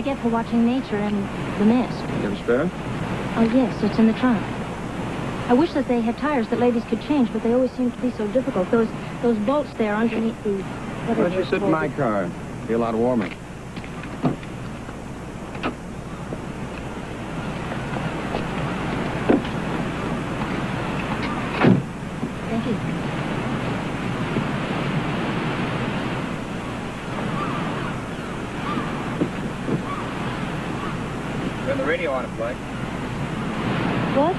I get for watching nature and the mist. You have a spare? Oh, yes, it's in the trunk. I wish that they had tires that ladies could change, but they always seem to be so difficult. Those bolts there underneath the... Why don't you sit in my car? Be a lot warmer. Thank you. Turn the radio on, Blake. What?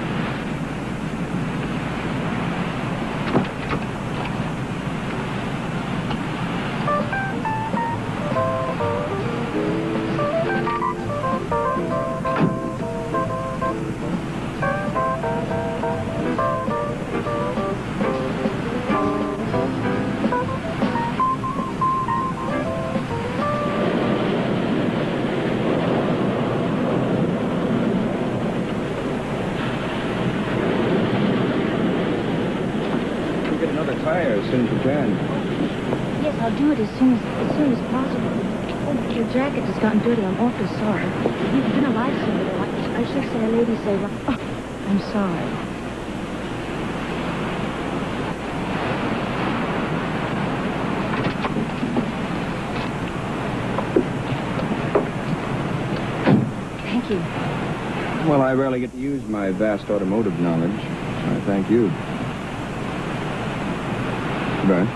Tire as soon as you can. Yes, I'll do it as soon as possible. Oh, your jacket has gotten dirty. I'm awfully sorry. You've been a lifesaver, though. I should say a lady saver. Oh, I'm sorry. Thank you. Well, I rarely get to use my vast automotive knowledge. So I thank you. Right.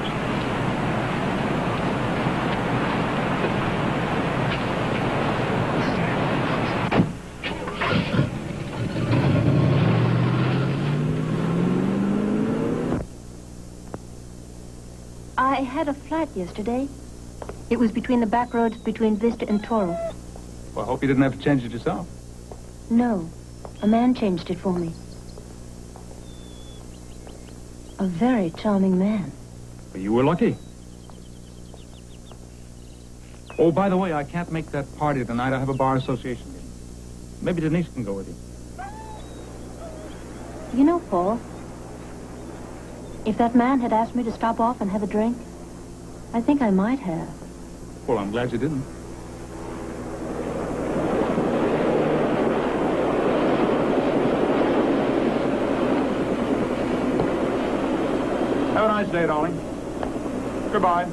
I had a flat yesterday. It was between the back roads between Vista and Toro. Well, I hope you didn't have to change it yourself. No, a man changed it for me. A very charming man. Well, you were lucky. Oh, by the way, I can't make that party tonight. I have a bar association meeting. Maybe Denise can go with you. You know, Paul, if that man had asked me to stop off and have a drink, I think I might have. Well, I'm glad you didn't. Have a nice day, darling. Goodbye.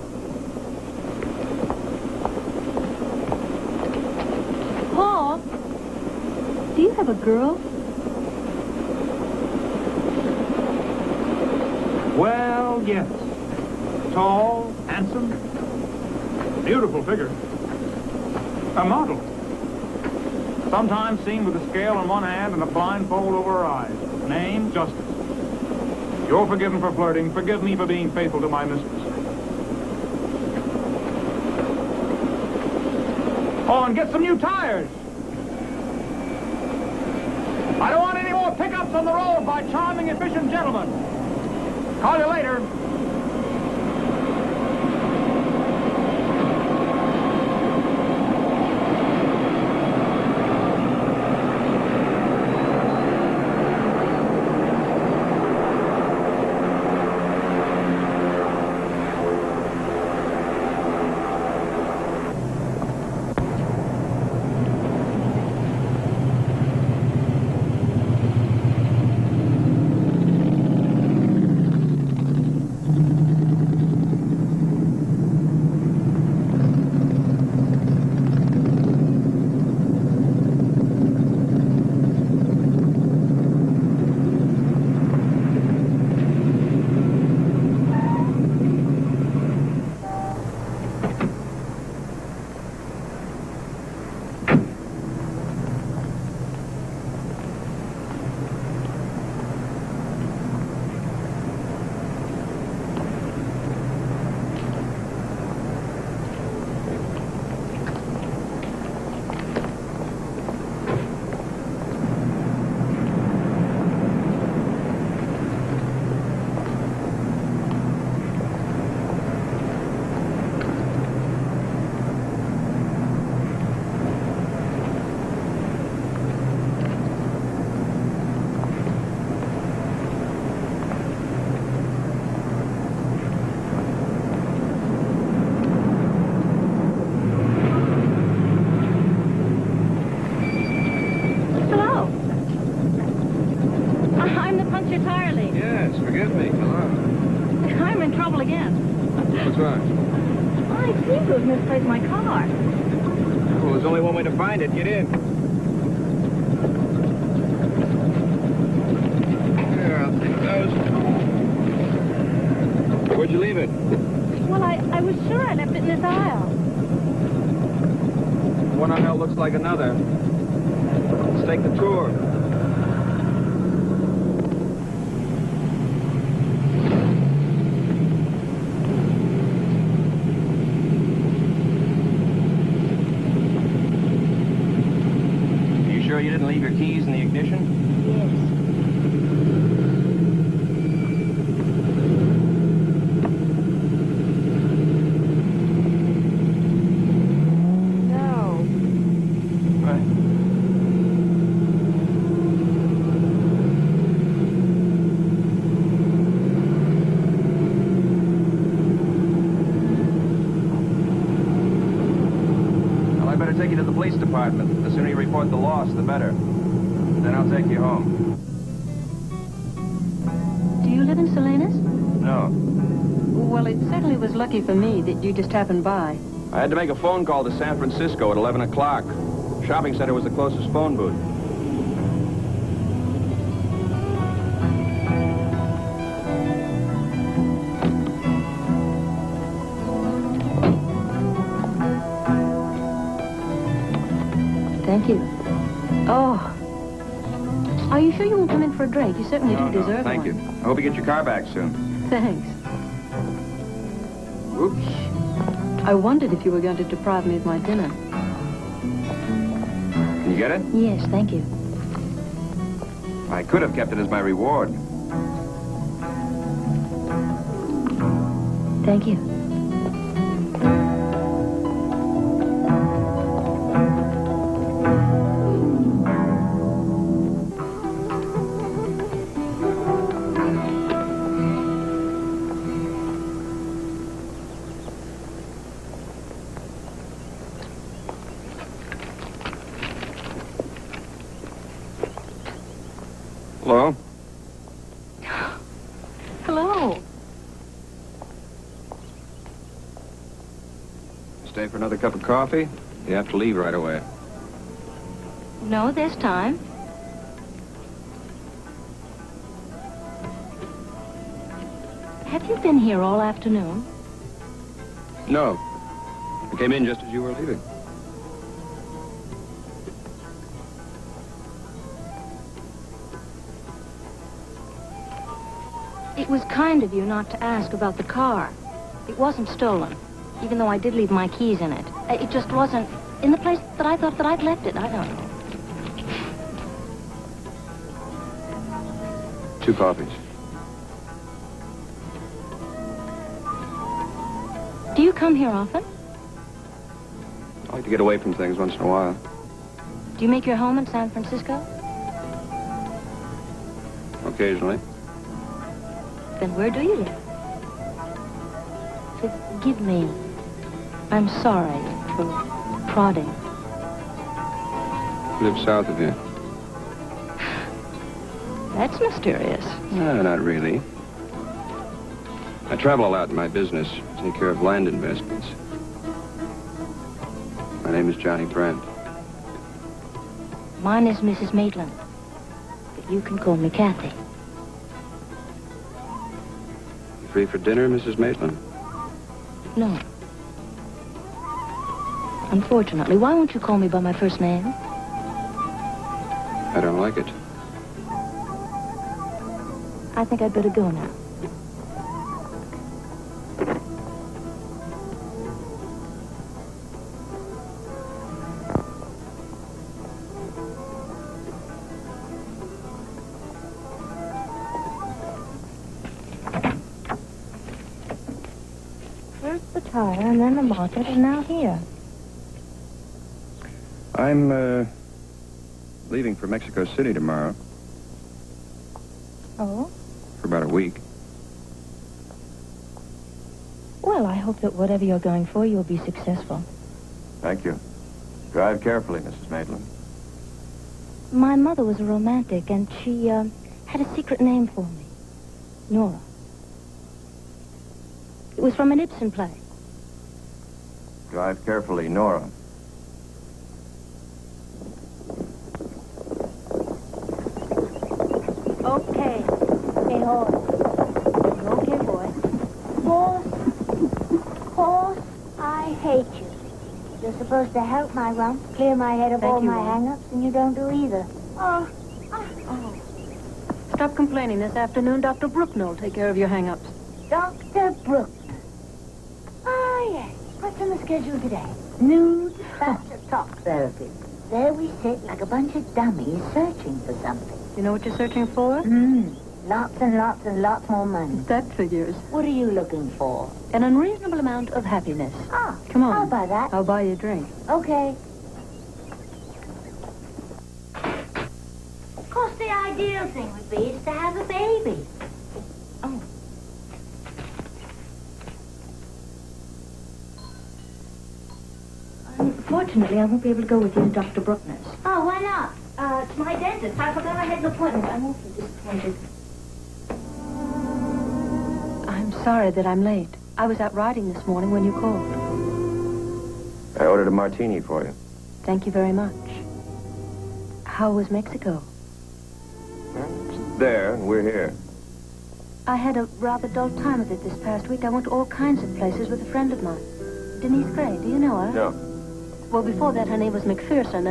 Paul, do you have a girl? Well, yes. Tall, handsome, beautiful figure. A model. Sometimes seen with a scale in one hand and a blindfold over her eyes. Name, Justice. You're forgiven for flirting. Forgive me for being faithful to my mistress. Oh, and get some new tires. I don't want any more pickups on the road by charming, efficient gentlemen. Call you later. Mr. Tarley. Yes, forgive me. Hello. I'm in trouble again. What's wrong? I seem to have misplaced my car. Well, there's only one way to find it. Get in. Here, I'll take those. Where'd you leave it? Well, I was sure I left it in this aisle. One aisle looks like another. Let's take the tour. You didn't leave your keys in the ignition? Yes. No. Right. Well, I better take you to the police department. The sooner you report the loss, the better. Then I'll take you home. Do you live in Salinas? No. Well, it certainly was lucky for me that you just happened by. I had to make a phone call to San Francisco at 11 o'clock. Shopping center was the closest phone booth. Thank you. Oh. Are you sure you won't come in for a drink? You certainly do deserve thank one. you. I hope you get your car back soon. Thanks. Oops. I wondered if you were going to deprive me of my dinner. Can you get it? Yes, thank you. I could have kept it as my reward. Thank you. Hello? Hello. Stay for another cup of coffee? You have to leave right away. No, there's time. Have you been here all afternoon? No. I came in just as you were leaving. It was kind of you not to ask about the car. It wasn't stolen, even though I did leave my keys in it. It just wasn't in the place that I thought that I'd left it. I don't know. 2 coffees. Do you come here often? I like to get away from things once in a while. Do you make your home in San Francisco? Occasionally. Then where do you live? Forgive me. I'm sorry for prodding. Live south of here. That's mysterious. No, not really. I travel a lot in my business. Take care of land investments. My name is Johnny Brent. Mine is Mrs. Maitland. But you can call me Kathy. You free for dinner, Mrs. Maitland? No. Unfortunately, why won't you call me by my first name? I don't like it. I think I'd better go now. First the tire, and then the market, and now here. I'm, leaving for Mexico City tomorrow. Oh? For about a week. Well, I hope that whatever you're going for, you'll be successful. Thank you. Drive carefully, Mrs. Maitland. My mother was a romantic, and she, had a secret name for me. Nora. It was from an Ibsen play. Drive carefully, Nora. Okay. Hey, horse. Okay, boy. Horse, I hate you. You're supposed to help my rump, clear my head of Thank all you, my Ron. hang-ups, and you don't do either. Oh. Stop complaining. This afternoon, Dr. Bruckner will take care of your hang-ups. Dr. Bruckner. Ah, yes. What's on the schedule today? Nude factor talk therapy. There we sit like a bunch of dummies searching for something. You know what you're searching for? Lots and lots and lots more money. That figures. What are you looking for? An unreasonable amount of happiness. Ah, Come on. I'll buy that. I'll buy you a drink. Okay. Of course, the ideal thing would be is to have a baby. Fortunately, I won't be able to go with you to Dr. Bruckner's. Oh, why not? It's my dentist. I forgot I had an appointment. I'm awfully disappointed. I'm sorry that I'm late. I was out riding this morning when you called. I ordered a martini for you. Thank you very much. How was Mexico? It's there, and we're here. I had a rather dull time of it this past week. I went to all kinds of places with a friend of mine. Denise Gray, do you know her? No. Well, before that, her name was McPherson,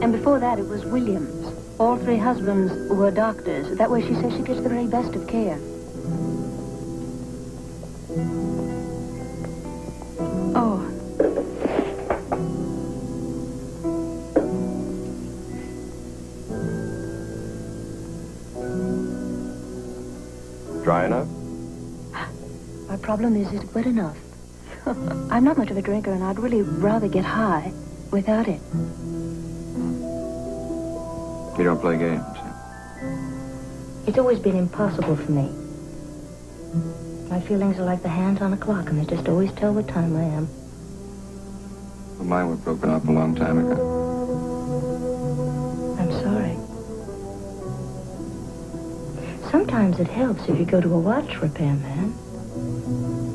and before that, it was Williams. All three husbands were doctors. That way, she says she gets the very best of care. Oh. Dry enough? My problem is it wet enough? I'm not much of a drinker, and I'd really rather get high without it. You don't play games. It's always been impossible for me. My feelings are like the hands on a clock, and they just always tell what time I am. Well, mine were broken up a long time ago. I'm sorry. Sometimes it helps if you go to a watch repairman.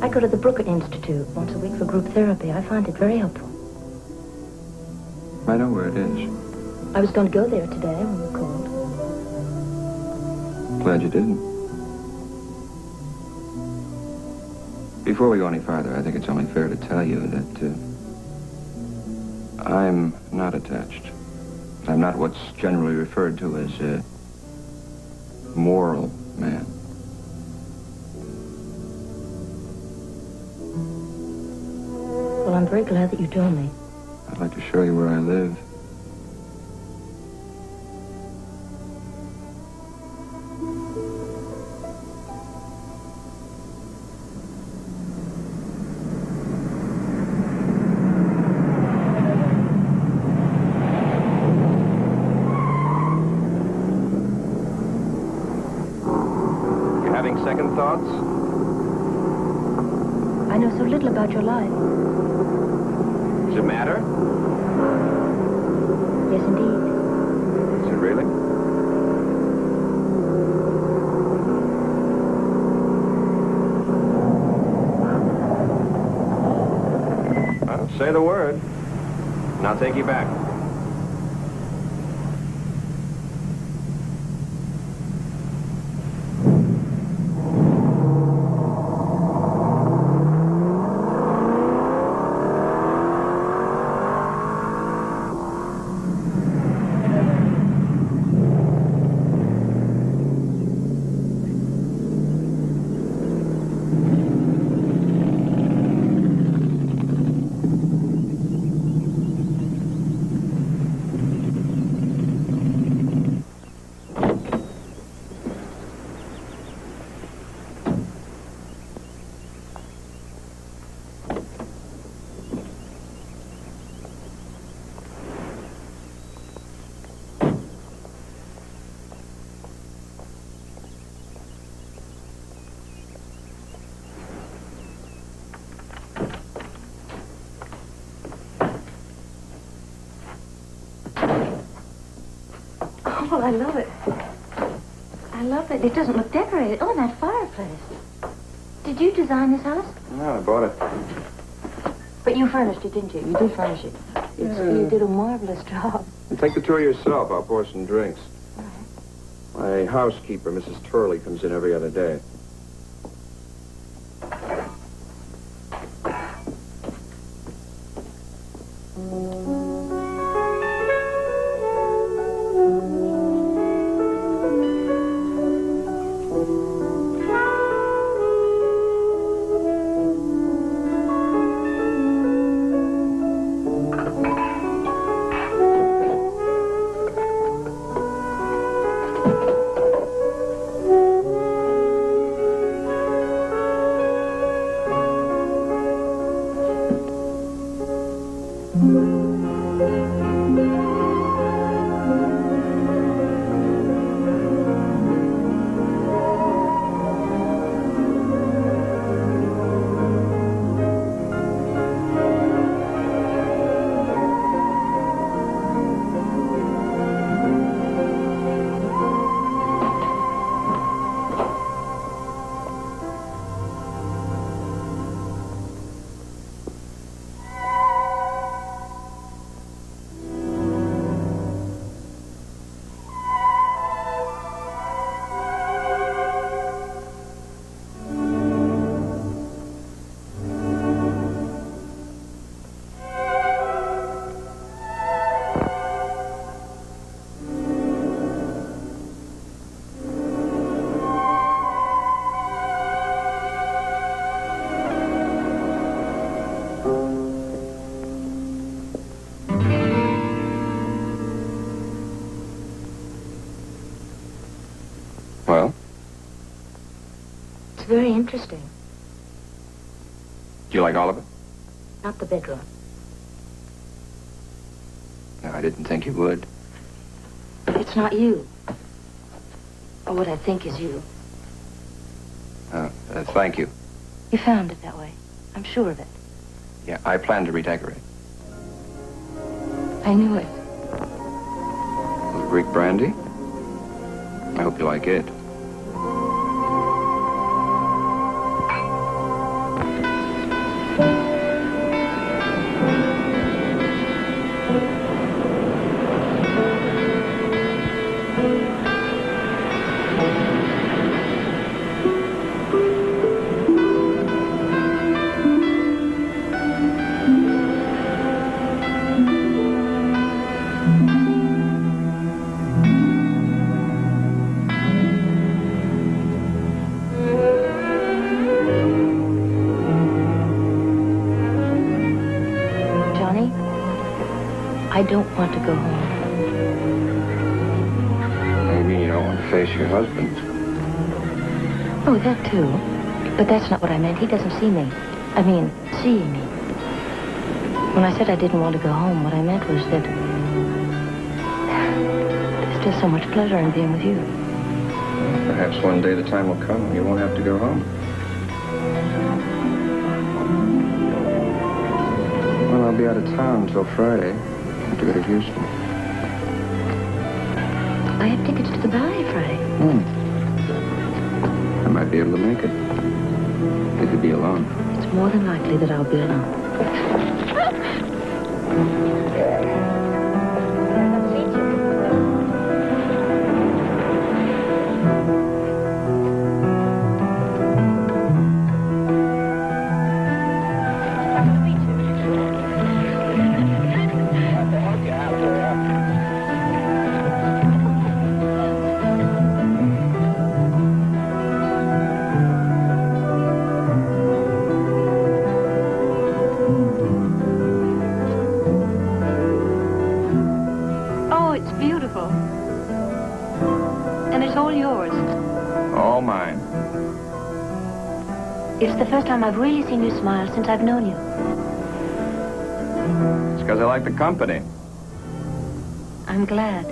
I go to the Brooker Institute once a week for group therapy. I find it very helpful. I know where it is. I was going to go there today when you called. Glad you didn't. Before we go any farther, I think it's only fair to tell you that I'm not attached. I'm not what's generally referred to as a moral man. Well, I'm very glad that you told me. I'd like to show you where I live. You having second thoughts? I know so little about your life. Does it matter? Yes, indeed. Is it really? Well, say the word, and I'll take you back. Oh, I love it. I love it. It doesn't look decorated. Oh, and that fireplace. Did you design this house? No, I bought it. But you furnished it, didn't you? You did furnish it. You did a marvelous job. Take the tour yourself. I'll pour some drinks. My housekeeper, Mrs. Turley, comes in every other day. Well? It's very interesting. Do you like all of it? Not the bedroom. No, I didn't think you would. It's not you. Or what I think is you. Thank you. You found it that way. I'm sure of it. Yeah, I plan to redecorate. I knew it. With Greek brandy? I hope you like it. I don't want to go home. Maybe you don't want to face your husband. Oh, that too. But that's not what I meant. He doesn't see me. I mean, seeing me. When I said I didn't want to go home, what I meant was that there's still so much pleasure in being with you. Perhaps one day the time will come when you won't have to go home. Well, I'll be out of town until Friday. I have to go to Houston. I have tickets to the ballet Friday. I might be able to make it. If you'd be alone. It's more than likely that I'll be alone. It's the first time I've really seen you smile since I've known you. It's because I like the company. I'm glad.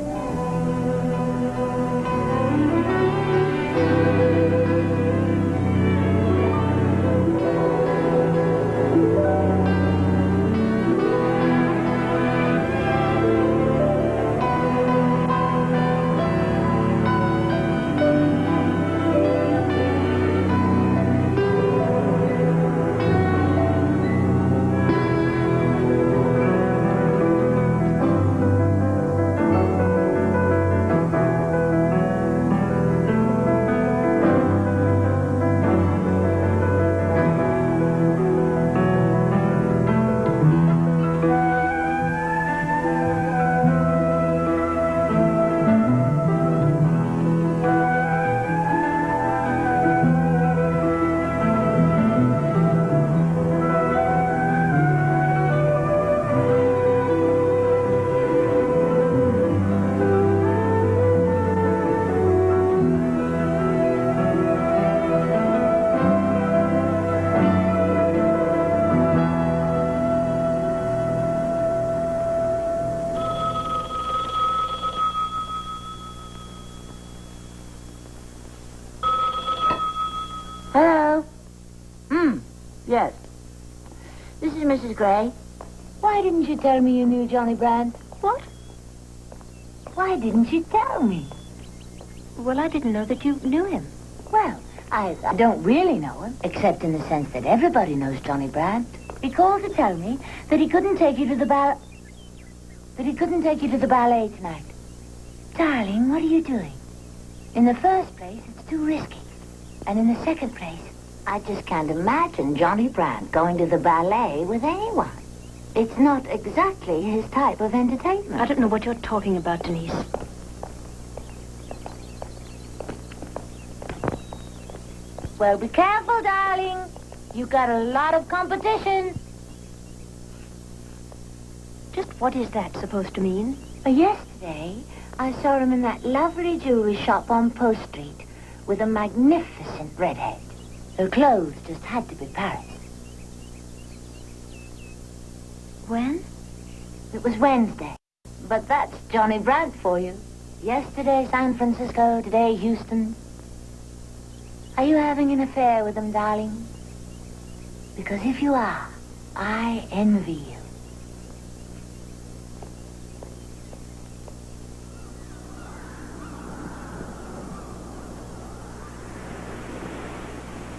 Yes. This is Mrs. Gray. Why didn't you tell me you knew Johnny Brandt? What? Why didn't you tell me? Well, I didn't know that you knew him. Well, I don't really know him, except in the sense that everybody knows Johnny Brandt. He called to tell me that he couldn't take you to the ballet tonight. Darling, what are you doing? In the first place, it's too risky. And in the second place, I just can't imagine Johnny Brandt going to the ballet with anyone. It's not exactly his type of entertainment. I don't know what you're talking about, Denise. Well, be careful, darling. You've got a lot of competition. Just what is that supposed to mean? Yesterday, I saw him in that lovely jewelry shop on Post Street with a magnificent redhead. Her clothes just had to be Paris. When? It was Wednesday. But that's Johnny Brandt for you. Yesterday, San Francisco. Today, Houston. Are you having an affair with him, darling? Because if you are, I envy you.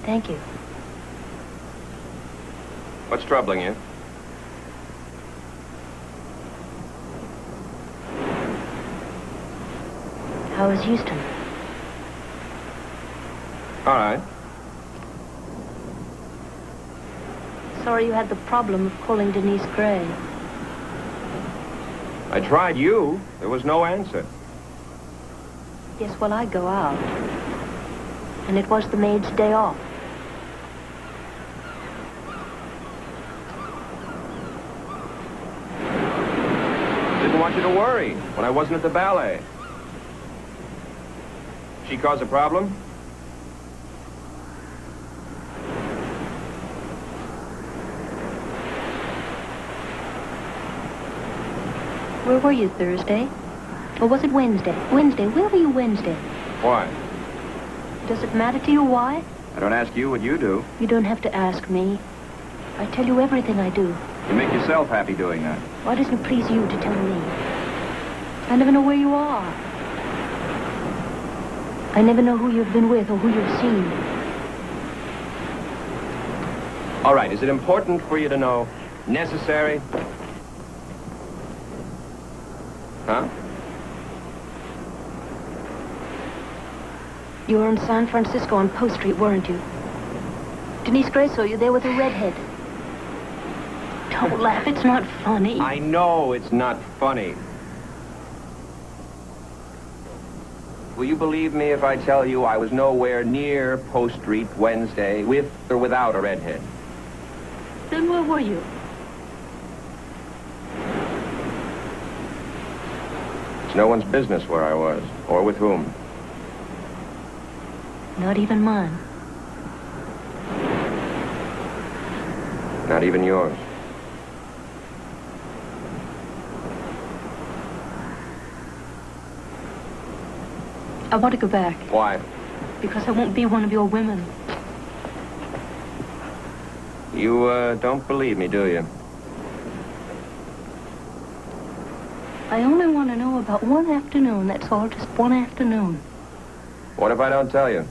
Thank you. What's troubling you? How is Houston? All right. Sorry you had the problem of calling Denise Gray. I tried you. There was no answer. Yes, well, I go out. And it was the maid's day off. Didn't want you to worry when I wasn't at the ballet. She cause a problem? Where were you Thursday? Or was it Wednesday? Wednesday. Where were you Wednesday? Why? Does it matter to you why? I don't ask you what you do. You don't have to ask me. I tell you everything I do. You make yourself happy doing that. Why doesn't it please you to tell me? I never know where you are. I never know who you've been with or who you've seen. All right, is it important for you to know? Necessary? Huh? You were in San Francisco on Post Street, weren't you? Denise Gray saw you there with a redhead. Don't laugh, it's not funny. I know it's not funny. Will you believe me if I tell you I was nowhere near Post Street Wednesday with or without a redhead? Then where were you? It's no one's business where I was, or with whom. Not even mine. Not even yours. I want to go back. Why? Because I won't be one of your women. You, don't believe me, do you? I only want to know about one afternoon, that's all, just one afternoon. What if I don't tell you?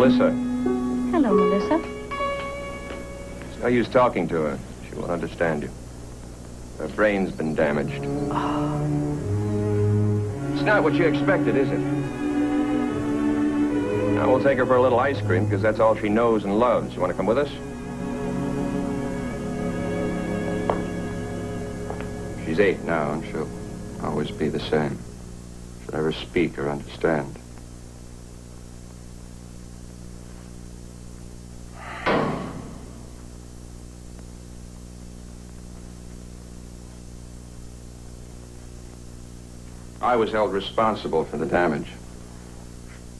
Melissa. Hello, Melissa. It's no use talking to her. She won't understand you. Her brain's been damaged. It's not what you expected, is it? Now we'll take her for a little ice cream, because that's all she knows and loves. You want to come with us? She's 8 now, and she'll always be the same. She'll never speak or understand. I was held responsible for the damage.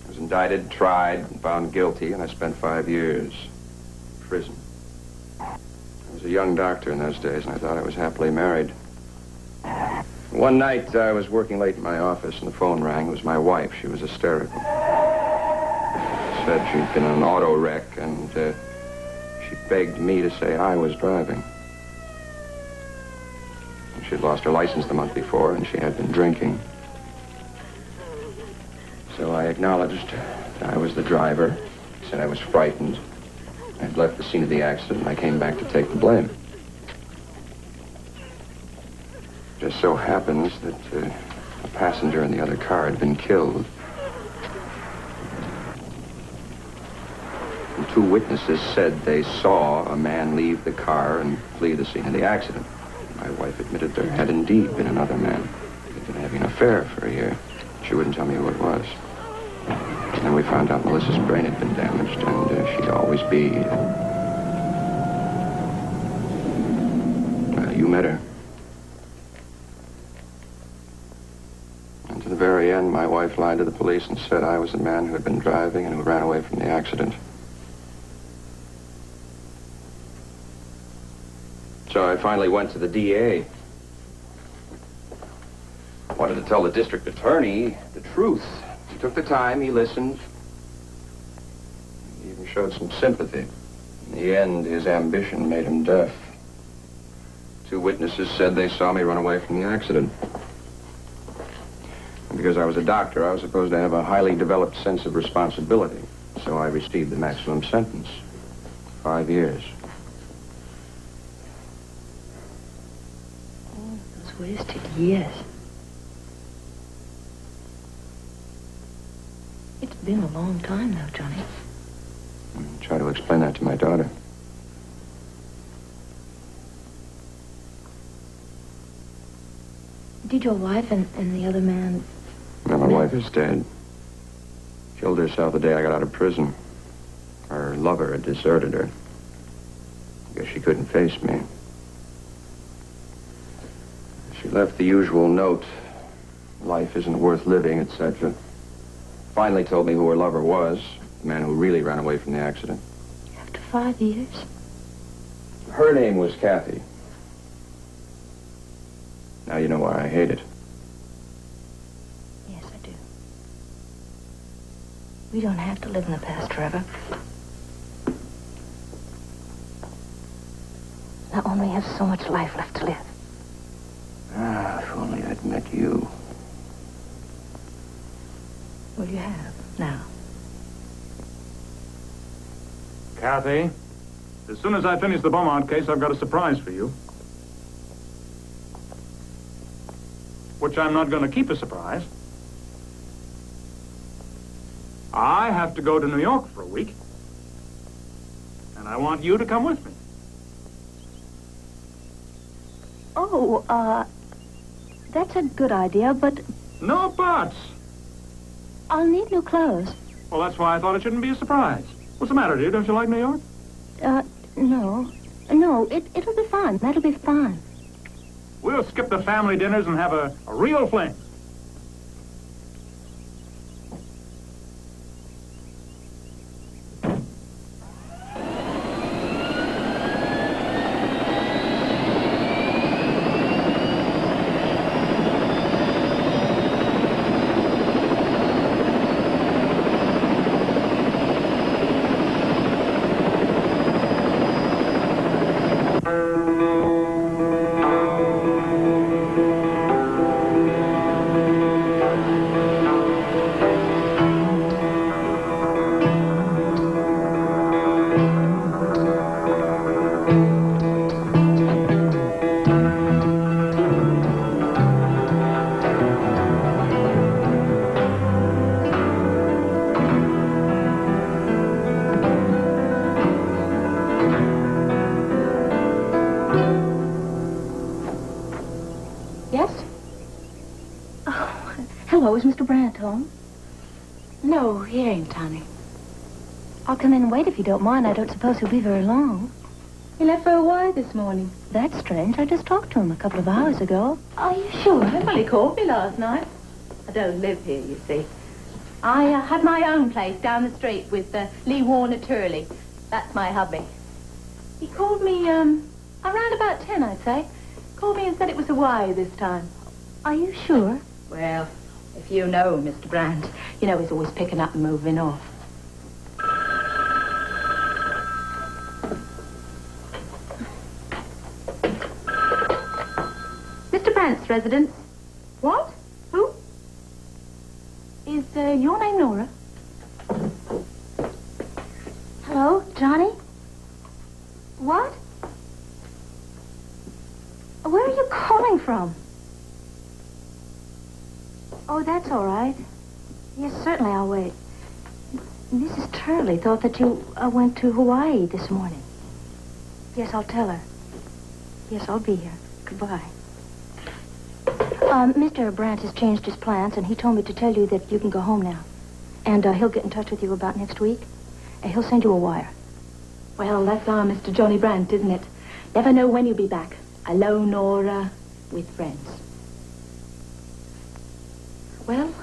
I was indicted, tried, and found guilty, and I spent 5 years in prison. I was a young doctor in those days, and I thought I was happily married. One night, I was working late in my office, and the phone rang. It was my wife. She was hysterical. She said she'd been in an auto wreck, and she begged me to say I was driving. She'd lost her license the month before, and she had been drinking. So I acknowledged that I was the driver. Said I was frightened. I'd left the scene of the accident, and I came back to take the blame. Just so happens that a passenger in the other car had been killed. And 2 witnesses said they saw a man leave the car and flee the scene of the accident. My wife admitted there had indeed been another man. They'd been having an affair for a year. She wouldn't tell me who it was. And then we found out Melissa's brain had been damaged, and she'd always be... Well, you met her. And to the very end, my wife lied to the police and said I was the man who had been driving and who ran away from the accident. So I finally went to the DA. I wanted to tell the district attorney the truth. He took the time, he listened. He even showed some sympathy. In the end, his ambition made him deaf. 2 witnesses said they saw me run away from the accident. And because I was a doctor, I was supposed to have a highly developed sense of responsibility. So I received the maximum sentence. 5 years. Wasted years. It's been a long time, though, Johnny. I try to explain that to my daughter. Did your wife and the other man... No, my wife is dead. Killed herself the day I got out of prison. Her lover had deserted her. I guess she couldn't face me. She left the usual note. Life isn't worth living, etc. Finally told me who her lover was. The man who really ran away from the accident. After 5 years? Her name was Kathy. Now you know why I hate it. Yes, I do. We don't have to live in the past forever. I only have so much life left to live. Ah, if only I'd met you. Well, you have, now. Kathy, as soon as I finish the Beaumont case, I've got a surprise for you. Which I'm not going to keep a surprise. I have to go to New York for a week. And I want you to come with me. Oh, that's a good idea, but No buts. I'll need new clothes. Well, that's why I thought it shouldn't be a surprise. What's the matter, dear? Don't you like New York? No. No, it'll be fine. That'll be fine. We'll skip the family dinners and have a real fling. Yes? Oh, hello, is Mr. Brandt home? No, he ain't, honey. I'll come in and wait if you don't mind. I don't suppose he'll be very long. He left for Hawaii this morning. That's strange. I just talked to him a couple of hours ago. Are you sure? Well, he called me last night. I don't live here, you see. I have my own place down the street with Lee Warner Turley. That's my hubby. He called me, around about 10, I'd say. Called me and said it was Hawaii this time. Are you sure? Well, if you know Mr. Brandt, you know he's always picking up and moving off. Mr. Brandt's residence. What? Who? Is your name Nora? Hello, Johnny? What? Where are you calling from? Oh, that's all right. Yes, certainly, I'll wait. Mrs. Turley thought that you went to Hawaii this morning. Yes, I'll tell her. Yes, I'll be here. Goodbye. Mr. Brandt has changed his plans, and he told me to tell you that you can go home now. And he'll get in touch with you about next week. And he'll send you a wire. Well, that's our Mr. Johnny Brandt, isn't it? Never know when you'll be back. Alone or with friends. Well,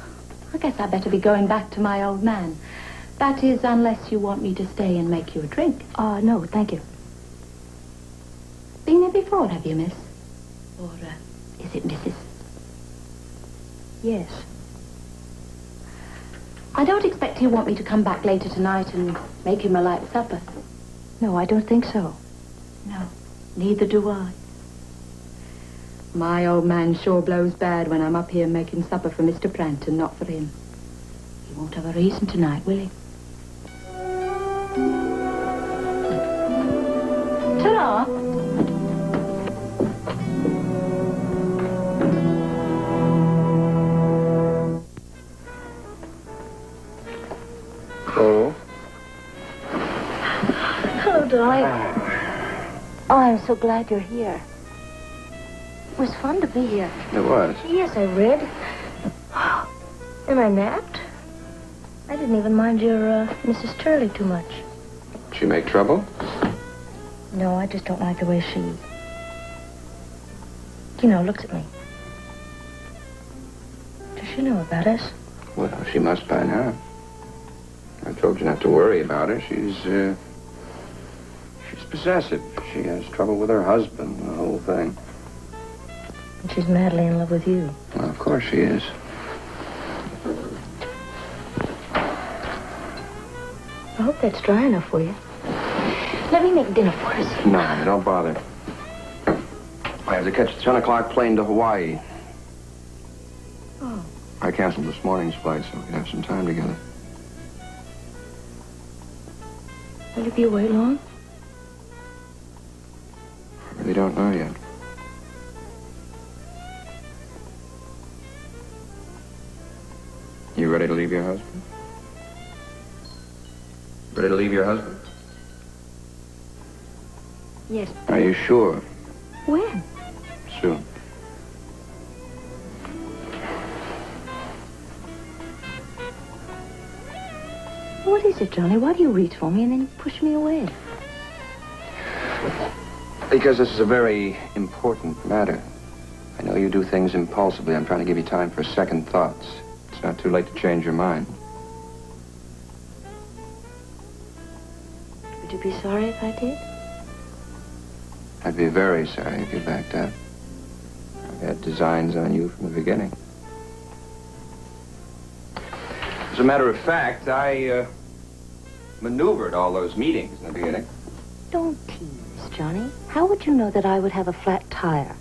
I guess I better be going back to my old man. That is, unless you want me to stay and make you a drink. No, thank you. Been here before, have you, miss? Or is it Mrs.? Yes. I don't expect he'll want me to come back later tonight and make him a light supper. No, I don't think so. No, neither do I. My old man sure blows bad when I'm up here making supper for Mr. Brandt and not for him. He won't have a reason tonight, will he? Ta-ra! Oh? Hello, darling. Oh, I'm so glad you're here. It was fun to be here. It was. Yes, I read. And I napped. I didn't even mind your Mrs. Turley too much. She make trouble? No, I just don't like the way she, looks at me. Does she know about us? Well, she must by now. I told you not to worry about her. She's possessive. She has trouble with her husband, the whole thing. And she's madly in love with you. Well, of course she is. I hope that's dry enough for you. Let me make dinner for us. No, don't bother. I have to catch the 10 o'clock plane to Hawaii. Oh. I canceled this morning's flight so we could have some time together. Will you be away long? I really don't know yet. You ready to leave your husband? Ready to leave your husband? Yes. Are you sure? When? Soon. What is it, Johnny? Why do you reach for me and then you push me away? Because this is a very important matter. I know you do things impulsively. I'm trying to give you time for second thoughts. It's not too late to change your mind. Would you be sorry if I did? I'd be very sorry if you backed out. I've had designs on you from the beginning. As a matter of fact, I maneuvered all those meetings in the beginning. Don't tease, Johnny. How would you know that I would have a flat tire?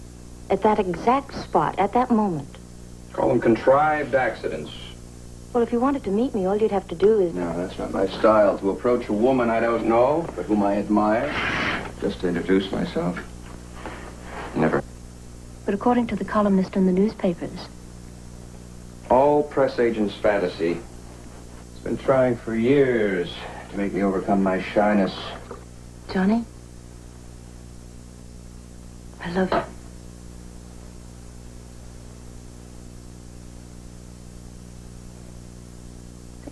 At that exact spot, at that moment? Call them contrived accidents. Well, if you wanted to meet me, all you'd have to do is... No, that's not my style. To approach a woman I don't know, but whom I admire, just to introduce myself. Never. But according to the columnist in the newspapers... All press agents' fantasy. It's been trying for years to make me overcome my shyness. Johnny? I love you.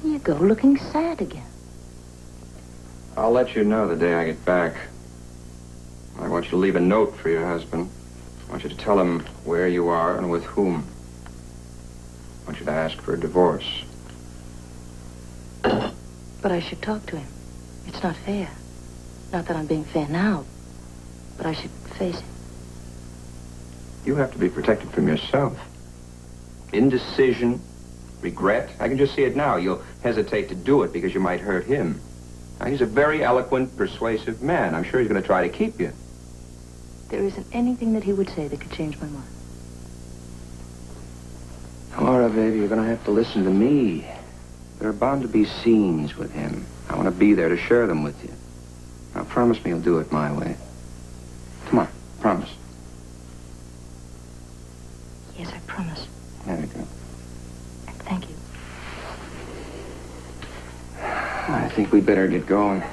There you go, looking sad again. I'll let you know the day I get back. I want you to leave a note for your husband. I want you to tell him where you are and with whom. I want you to ask for a divorce. But I should talk to him. It's not fair. Not that I'm being fair now, but I should face him. You have to be protected from yourself. Indecision, regret. I can just see it now. You'll hesitate to do it because you might hurt him. Now, he's a very eloquent, persuasive man. I'm sure he's going to try to keep you. There isn't anything that he would say that could change my mind. Laura, baby, you're going to have to listen to me. There are bound to be scenes with him. I want to be there to share them with you. Now, promise me you'll do it my way. Come on, promise. Yes, I promise. There we go. Thank you. I think we'd better get going.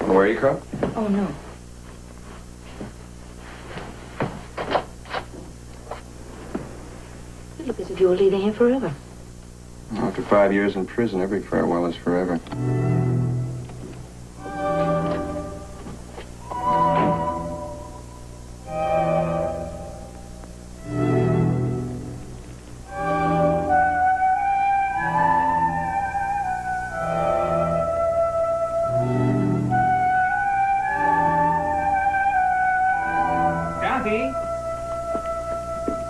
Where you go? Oh, no. You look as if you were leaving here forever. After 5 years in prison, every farewell is forever.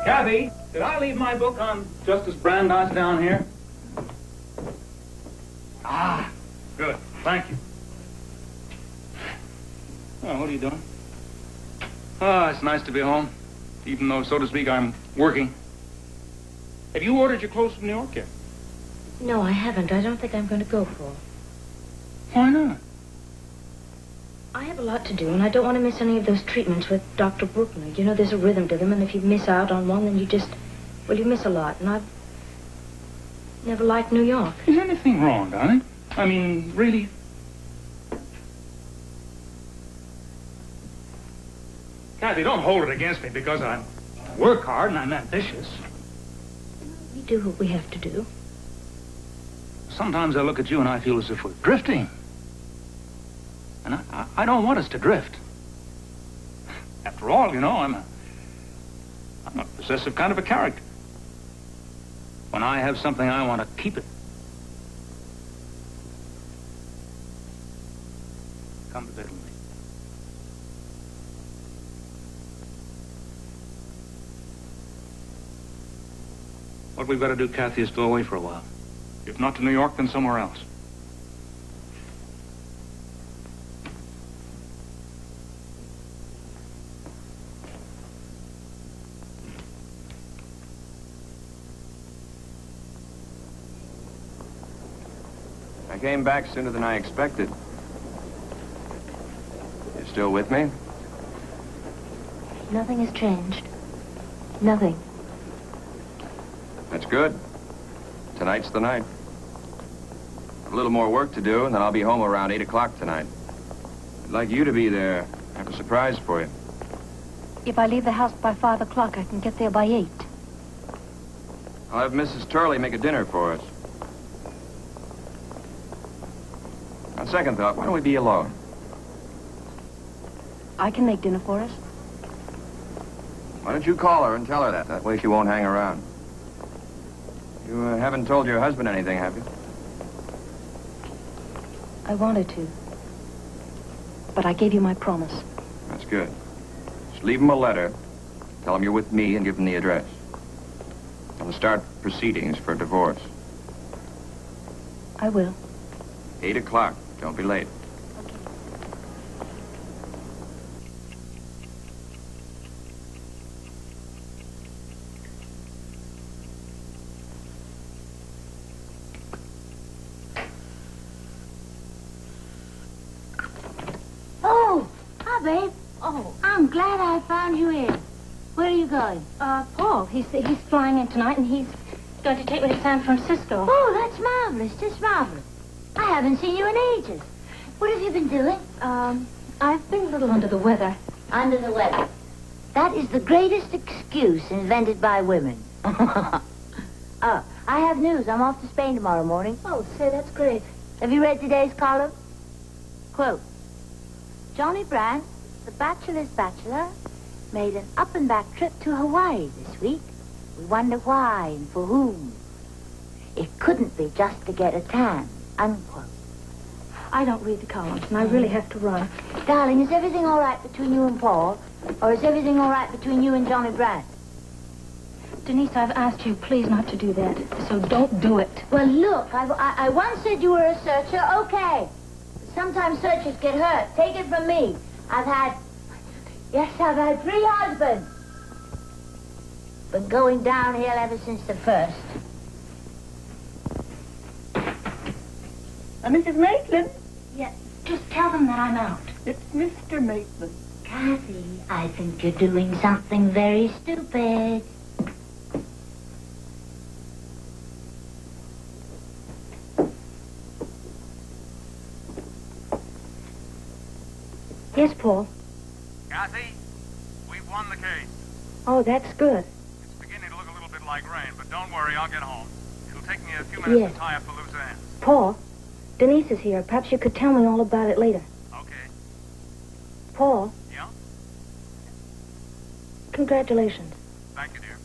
Kathy, did I leave my book on Justice Brandeis down here? Ah, good. Thank you. Oh, what are you doing? Oh, it's nice to be home, even though, so to speak, I'm working. Have you ordered your clothes from New York yet? No, I haven't. I don't think I'm going to go for it. Why not? I have a lot to do, and I don't want to miss any of those treatments with Dr. Bruckner. You know, there's a rhythm to them, and if you miss out on one, then you just, well, you miss a lot. And I've never liked New York. Is anything wrong, darling? I mean, really? Kathy, don't hold it against me because I work hard and I'm ambitious. We do what we have to do. Sometimes I look at you and I feel as if we're drifting. And I don't want us to drift. After all, you know, I'm a possessive kind of a character. When I have something, I want to keep it. Come to bed with me. What we've got to do, Kathy, is go away for a while. If not to New York, then somewhere else. I came back sooner than I expected. You still with me? Nothing has changed. Nothing. That's good. Tonight's the night. A little more work to do, and then I'll be home around 8 o'clock tonight. I'd like you to be there. I have a surprise for you. If I leave the house by 5 o'clock, I can get there by 8. I'll have Mrs. Turley make a dinner for us. On second thought, why don't we be alone? I can make dinner for us. Why don't you call her and tell her that? That way she won't hang around. You haven't told your husband anything, have you? I wanted to. But I gave you my promise. That's good. Just leave him a letter. Tell him you're with me and give him the address. I'll start proceedings for divorce. I will. 8 o'clock. Don't be late. Oh, hi, babe. Oh, I'm glad I found you in. Where are you going? Paul, he's flying in tonight, and he's going to take me to San Francisco. Oh, that's marvelous. Just marvelous. I haven't seen you in ages. What have you been doing? I've been a little under the weather. Under the weather. That is the greatest excuse invented by women. I have news. I'm off to Spain tomorrow morning. Oh, say, that's great. Have you read today's column? Quote, Johnny Brand, the bachelor's bachelor, made an up-and-back trip to Hawaii this week. We wonder why and for whom. It couldn't be just to get a tan, unquote. I don't read the columns, and I really have to run. Darling, is everything all right between you and Paul? Or is everything all right between you and Johnny Brand? Denise, I've asked you please not to do that, so don't do it. Well, look, I once said you were a searcher. Okay. Sometimes searchers get hurt. Take it from me. I've had 3 husbands. Been going downhill ever since the first. Mrs. Maitland? Yeah, just tell them that I'm out. It's Mr. Maitland. Kathy, I think you're doing something very stupid. Yes, Paul. Kathy, we've won the case. Oh, that's good. It's beginning to look a little bit like rain, but don't worry, I'll get home. It'll take me a few minutes Yes. to tie up the loose ends. Paul, Denise is here. Perhaps you could tell me all about it later. Okay. Paul, Yeah? congratulations. Thank you, dear.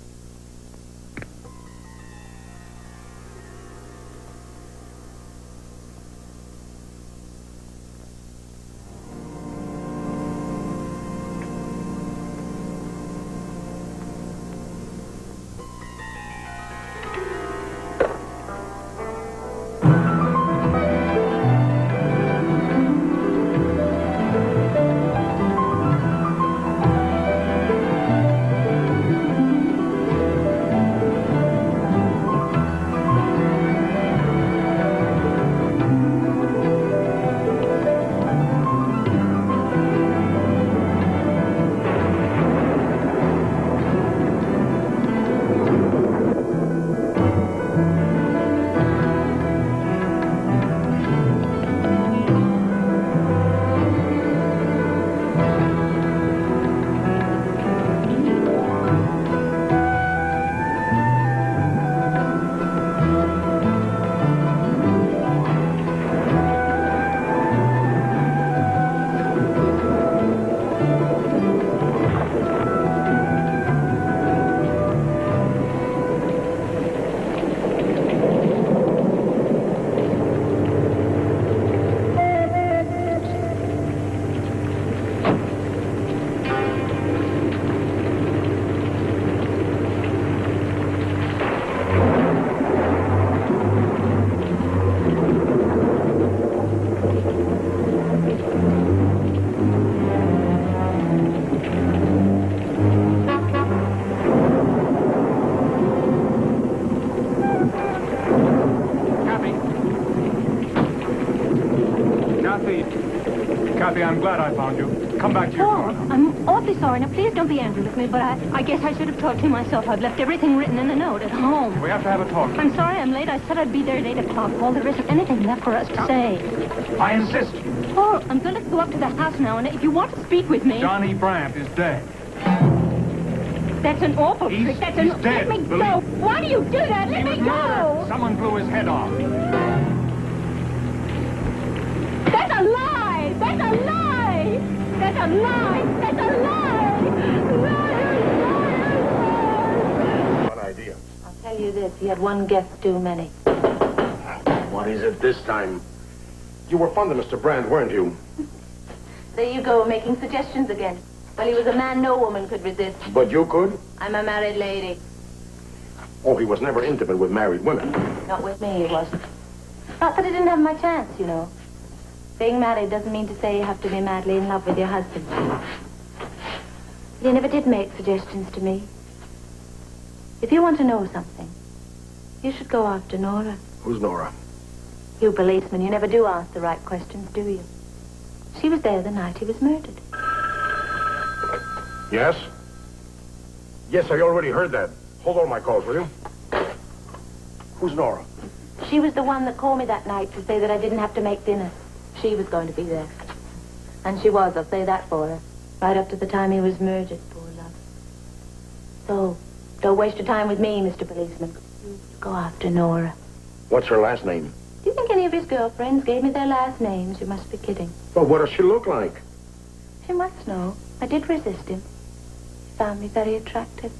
Kathy, I'm glad I found you. Come back to your car. I'm awfully sorry. Now, please don't be angry with me, but I guess I should have talked to you myself. I've left everything written in the note at home. We have to have a talk. I'm sorry I'm late. I said I'd be there at 8 o'clock. Paul, there isn't anything left for us to say. I insist. Paul, I'm going to go up to the house now, and if you want to speak with me... Johnny Brandt is dead. That's an awful trick. That's he's dead. Let me go. Why do you do that? Let me go. Someone blew his head off. That's a lie. That's a lie. That's a lie. That's a lie. What idea? I'll tell you this. He had one guest too many. What is it this time? You were fond of Mr. Brand, weren't you? There you go, making suggestions again. Well, he was a man no woman could resist. But you could? I'm a married lady. Oh, he was never intimate with married women. Not with me, he wasn't. Not that I didn't have my chance, you know. Being married doesn't mean to say you have to be madly in love with your husband. He never did make suggestions to me. If you want to know something, you should go after Nora. Who's Nora? You policemen, you never do ask the right questions, do you? She was there the night he was murdered. Yes? Yes, I already heard that. Hold on my calls, will you? Who's Nora? She was the one that called me that night to say that I didn't have to make dinner. She was going to be there. And she was, I'll say that for her. Right up to the time he was murdered, poor love. So, don't waste your time with me, Mr. Policeman. You go after Nora. What's her last name? Do you think any of his girlfriends gave me their last names? You must be kidding. Well, what does she look like? She must know. I did resist him. He found me very attractive.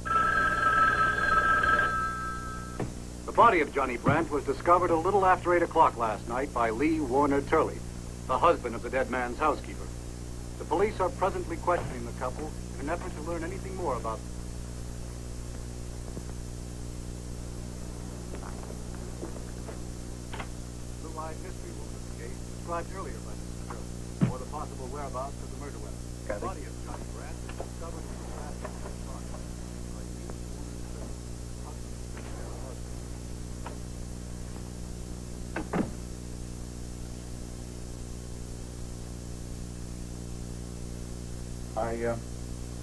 The body of Johnny Brandt was discovered a little after 8 o'clock last night by Lee Warner Turley, the husband of the dead man's housekeeper. The police are presently questioning the couple in an effort to learn anything more about them. The live mystery woman of the case described earlier by Mrs. Turley, or the possible whereabouts of the murder weapon. The body of Johnny Brandt was discovered a little after 8 o'clock by Lee Warner Turley, husband of their husband.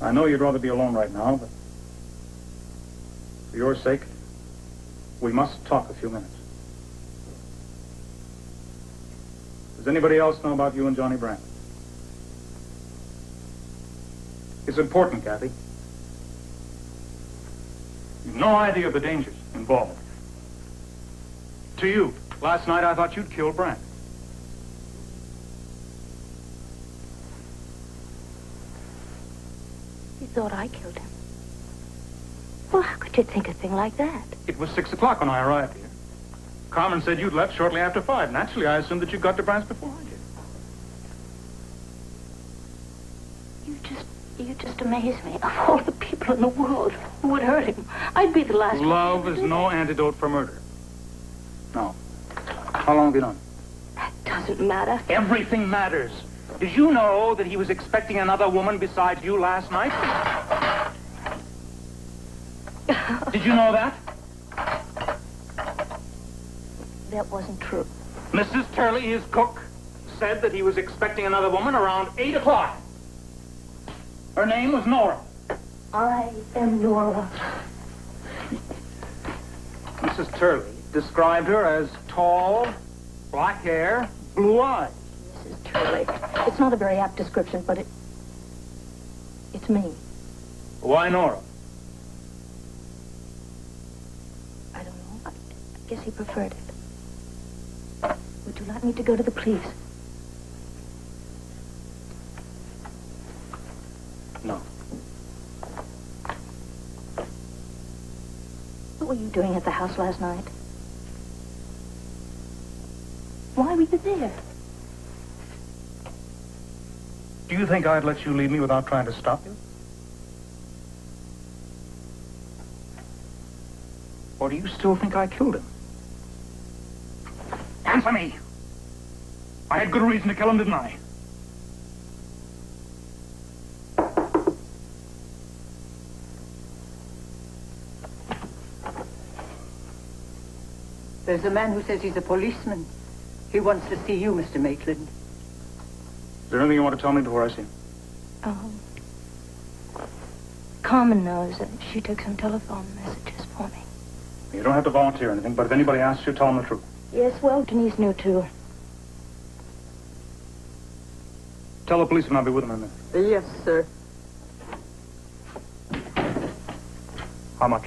I know you'd rather be alone right now, but for your sake, we must talk a few minutes. Does anybody else know about you and Johnny Brandt? It's important, Kathy. You've no idea of the dangers involved. To you, last night I thought you'd killed Brandt. You thought I killed him. Well, how could you think a thing like that? It was 6 o'clock when I arrived here. Carmen said you'd left shortly after 5. Naturally, I assumed that you got to Brandt's before I did. You just amaze me. Of all the people in the world who would hurt him, I'd be the last one. Love is no antidote for murder. No. How long have you known him? That doesn't matter. Everything matters. Did you know that he was expecting another woman besides you last night? Did you know that? That wasn't true. Mrs. Turley, his cook, said that he was expecting another woman around 8 o'clock. Her name was Nora. I am Nora. Mrs. Turley described her as tall, black hair, blue eyes. Mrs. Turley. It's not a very apt description, but it's me. Why Nora? I don't know. I guess he preferred it. Would you like me to go to the police? No. What were you doing at the house last night? Why were you there? Do you think I'd let you leave me without trying to stop you? Or do you still think I killed him? Answer me! I had good reason to kill him, didn't I? There's a man who says he's a policeman. He wants to see you, Mr. Maitland. Is there anything you want to tell me before I see him? Carmen knows that she took some telephone messages for me. You don't have to volunteer or anything, but if anybody asks you, tell them the truth. Yes, well, Denise knew too. Tell the policeman I'll be with them in a minute. Yes, sir. How much?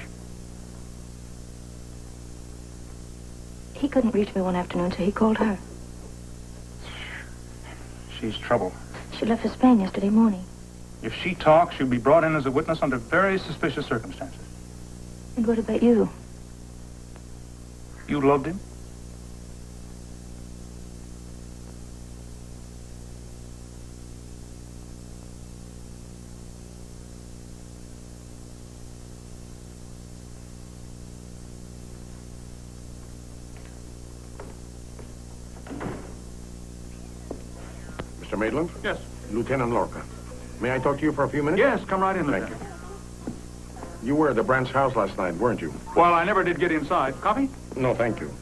He couldn't reach me one afternoon, so he called her. She's trouble. She left for Spain yesterday morning. If she talks, she'll be brought in as a witness under very suspicious circumstances. And what about you? You loved him? Mr. Maitland? Yes. Lieutenant Lorca. May I talk to you for a few minutes? Yes, come right in, Thank Lieutenant. You were at the Brandt's house last night, weren't you? Well, I never did get inside. Coffee? No, thank you.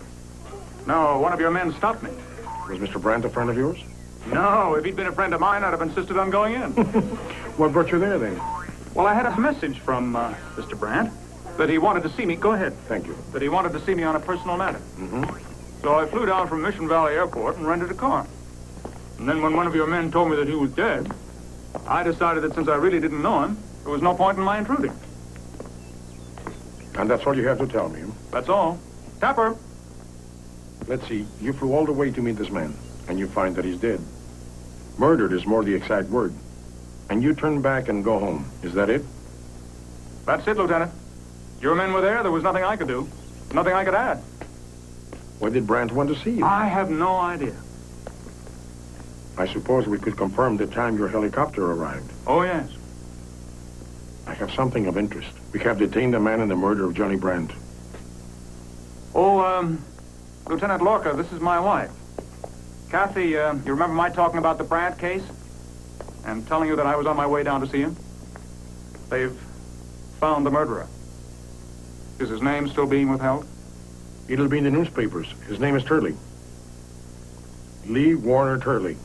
No, one of your men stopped me. Was Mr. Brandt a friend of yours? No, if he'd been a friend of mine, I'd have insisted on going in. What brought you there, then? Well, I had a message from Mr. Brandt that he wanted to see me. Go ahead. Thank you. That he wanted to see me on a personal matter. Mm-hmm. So I flew down from Mission Valley Airport and rented a car. And then when one of your men told me that he was dead, I decided that since I really didn't know him, there was no point in my intruding. And that's all you have to tell me. That's all. Tapper. Let's see. You flew all the way to meet this man, and you find that he's dead. Murdered is more the exact word. And you turn back and go home. Is that it? That's it, Lieutenant. Your men were there. There was nothing I could do. Nothing I could add. Why did Brandt want to see you? I have no idea. I suppose we could confirm the time your helicopter arrived. Oh, yes. I have something of interest. We have detained a man in the murder of Johnny Brandt. Oh, Lieutenant Lorca, this is my wife. Kathy, you remember my talking about the Brandt case? And telling you that I was on my way down to see him? They've found the murderer. Is his name still being withheld? It'll be in the newspapers. His name is Turley. Lee Warner Turley.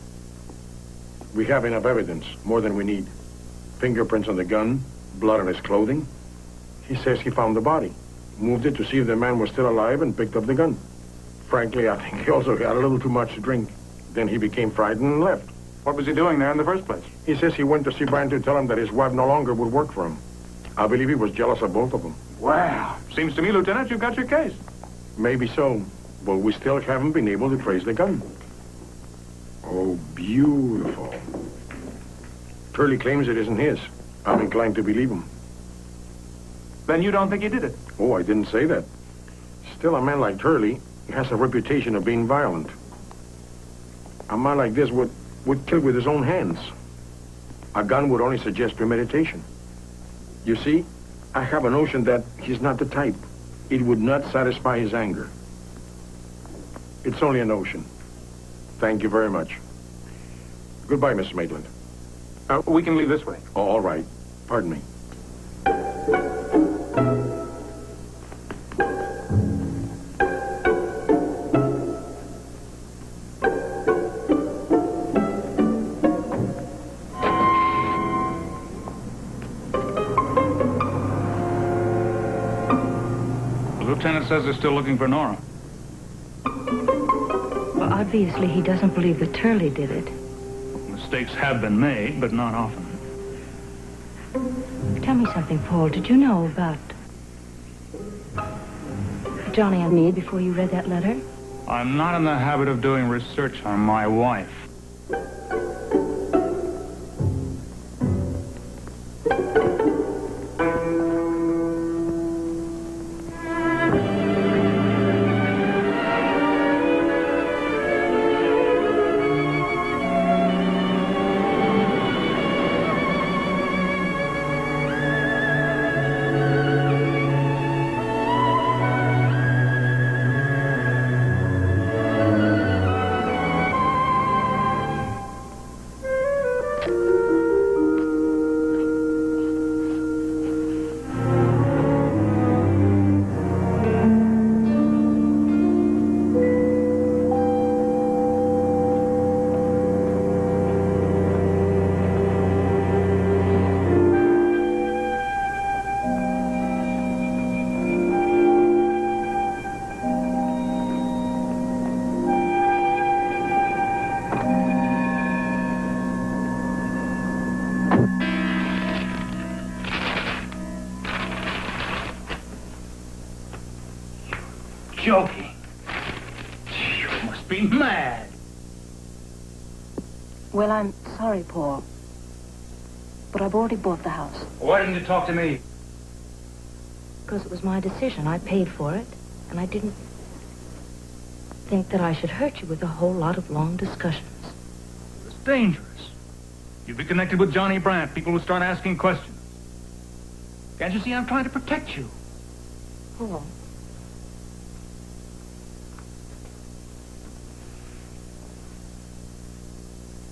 We have enough evidence, more than we need. Fingerprints on the gun, blood on his clothing. He says he found the body, moved it to see if the man was still alive, and picked up the gun. Frankly, I think he also had a little too much to drink. Then he became frightened and left. What was he doing there in the first place? He says he went to see Brandt to tell him that his wife no longer would work for him. I believe he was jealous of both of them. Well, seems to me, Lieutenant, you've got your case. Maybe so, but we still haven't been able to trace the gun. Oh, beautiful. Turley claims it isn't his. I'm inclined to believe him. Then you don't think he did it? Oh, I didn't say that. Still, a man like Turley has a reputation of being violent. A man like this would kill with his own hands. A gun would only suggest premeditation. You see, I have a notion that he's not the type. It would not satisfy his anger. It's only a notion. Thank you very much. Goodbye, Mr. Maitland. We can leave this way. Oh, all right. Pardon me. The lieutenant says they're still looking for Nora. Well, obviously, he doesn't believe that Turley did it. Mistakes have been made, but not often. Tell me something, Paul. Did you know about Johnny and me before you read that letter? I'm not in the habit of doing research on my wife. Joking. You must be mad. Well, I'm sorry, Paul. But I've already bought the house. Why didn't you talk to me? Because it was my decision. I paid for it. And I didn't think that I should hurt you with a whole lot of long discussions. It's dangerous. You'd be connected with Johnny Brandt. People would start asking questions. Can't you see I'm trying to protect you? Paul.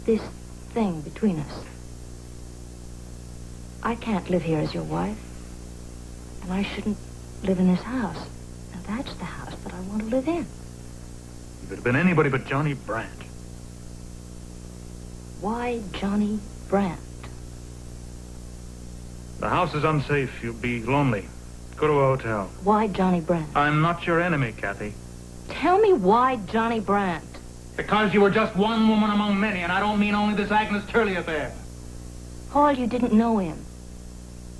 This thing between us. I can't live here as your wife. And I shouldn't live in this house. And that's the house that I want to live in. If it had been anybody but Johnny Brandt. Why Johnny Brandt? The house is unsafe. You'll be lonely. Go to a hotel. Why Johnny Brandt? I'm not your enemy, Kathy. Tell me why Johnny Brandt. Because you were just one woman among many, and I don't mean only this Agnes Turley affair. Paul, you didn't know him.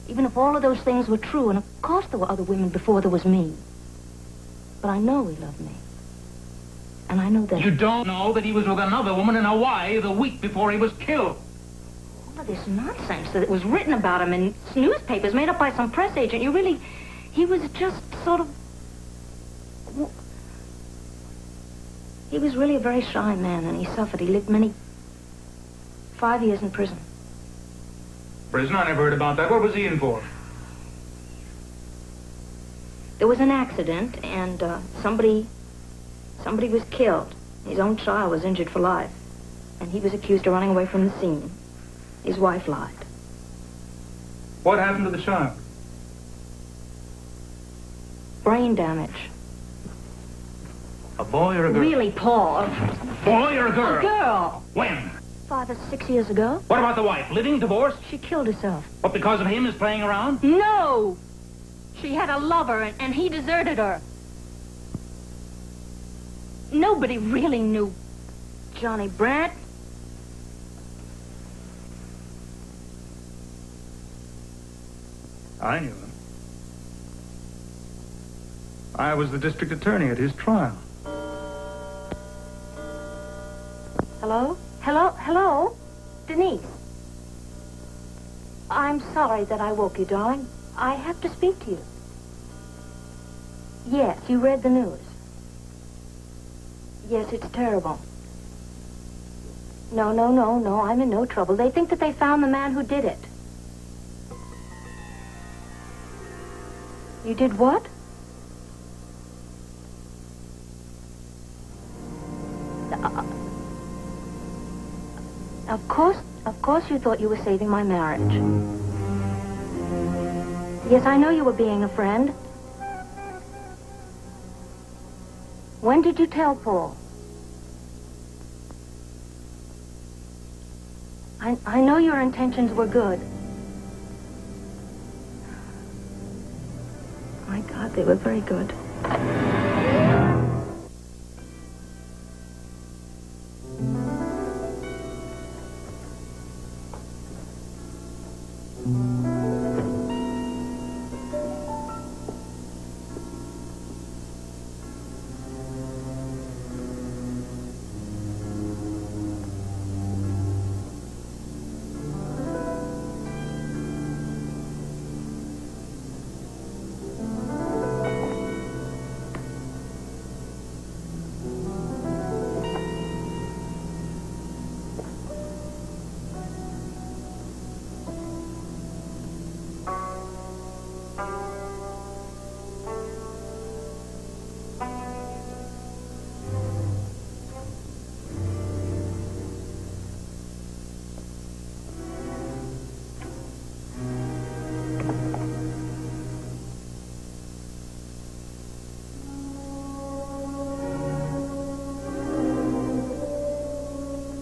Even if all of those things were true, and of course there were other women before there was me. But I know he loved me. And I know that... You don't know that he was with another woman in Hawaii the week before he was killed. All of this nonsense that was written about him in newspapers made up by some press agent. You really... He was just sort of... He was really a very shy man, and he suffered. He lived 5 years in prison. Prison? I never heard about that. What was he in for? There was an accident, and somebody was killed. His own child was injured for life, and he was accused of running away from the scene. His wife lied. What happened to the child? Brain damage. A boy or a girl? Really, Paul. Boy or a girl? A girl. When? 5 or 6 years ago. What about the wife? Living, divorced? She killed herself. What, because of him is playing around? No! She had a lover, and he deserted her. Nobody really knew Johnny Brandt. I knew him. I was the district attorney at his trial. Hello? Hello? Denise. I'm sorry that I woke you, darling. I have to speak to you. Yes, you read the news. Yes, it's terrible. No, I'm in no trouble. They think that they found the man who did it. You did what? Of course you thought you were saving my marriage. Yes, I know you were being a friend. When did you tell Paul? I know your intentions were good. My God, they were very good.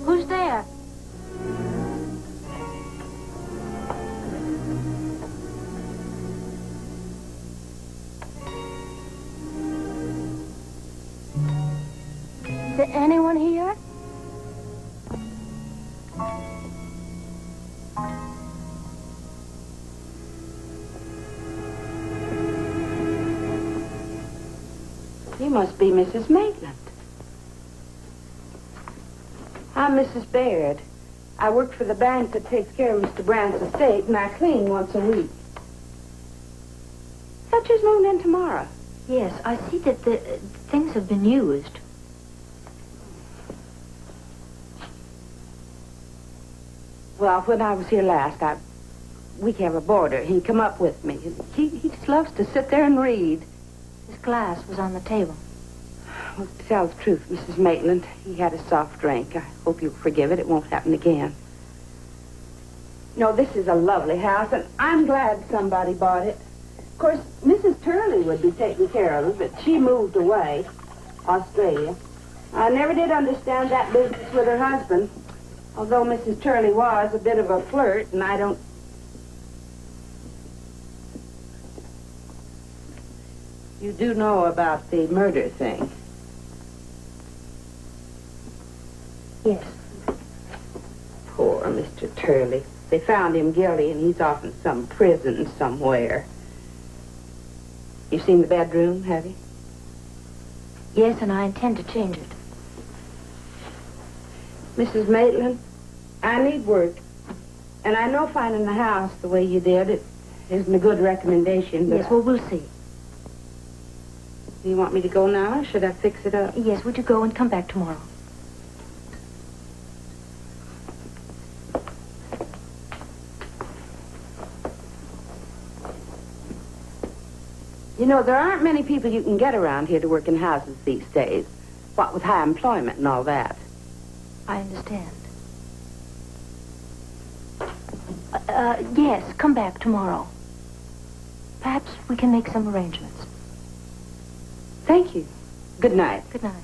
Who's there? Is there anyone here? You must be Mrs. Maitland. I'm Mrs. Baird. I work for the bank that takes care of Mr. Brandt's estate, and I clean once a week. Thought you was moving in tomorrow. Yes, I see that the things have been used. Well, when I was here last, we have a boarder. He come up with me. He just loves to sit there and read. His glass was on the table. Well, to tell the truth, Mrs. Maitland, he had a soft drink. I hope you'll forgive it. It won't happen again. No, this is a lovely house, and I'm glad somebody bought it. Of course, Mrs. Turley would be taking care of it, but she moved away, Australia. I never did understand that business with her husband, although Mrs. Turley was a bit of a flirt, and I don't... You do know about the murder thing? Yes. Poor Mr. Turley. They found him guilty, and he's off in some prison somewhere. You've seen the bedroom, have you? Yes, and I intend to change it. Mrs. Maitland, I need work. And I know finding the house the way you did, it isn't a good recommendation, but... Yes, well, we'll see. Do you want me to go now, or should I fix it up? Yes, would you go and come back tomorrow? You know, there aren't many people you can get around here to work in houses these days. What with high employment and all that. I understand. Yes, come back tomorrow. Perhaps we can make some arrangements. Thank you. Good night. Good night.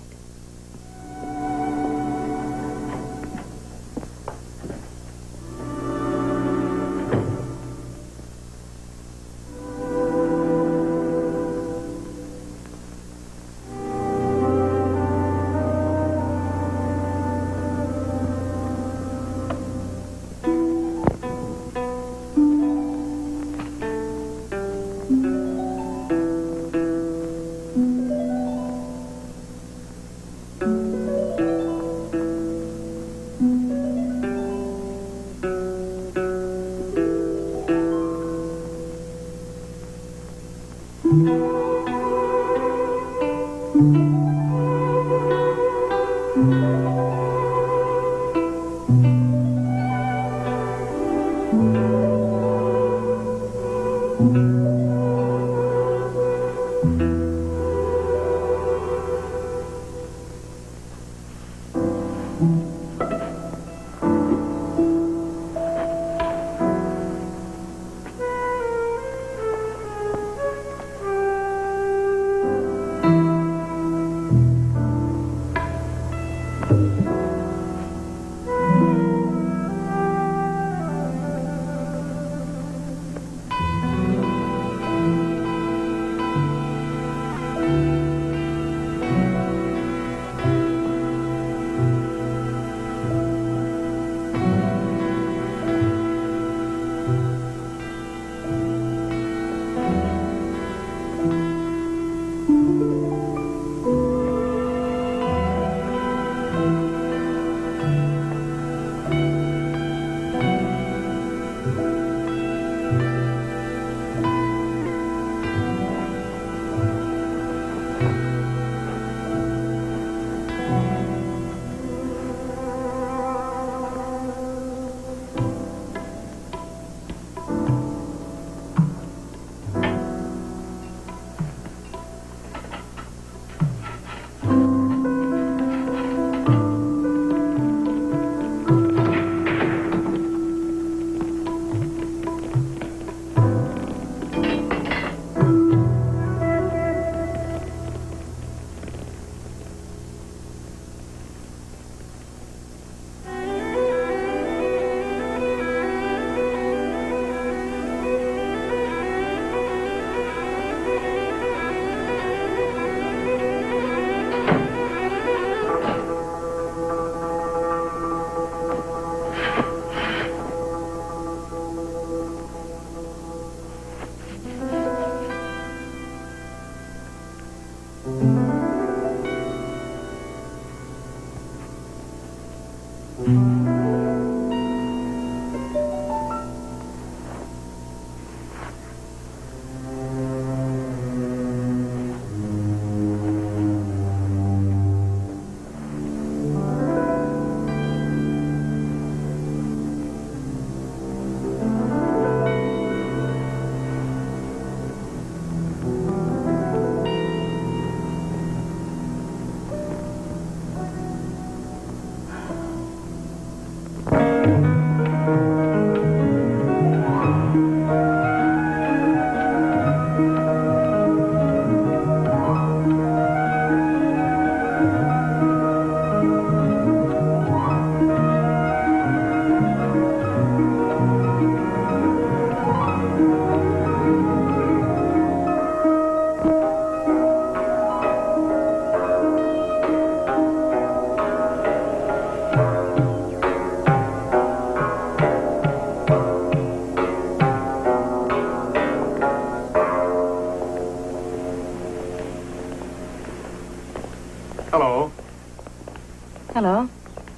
Hello?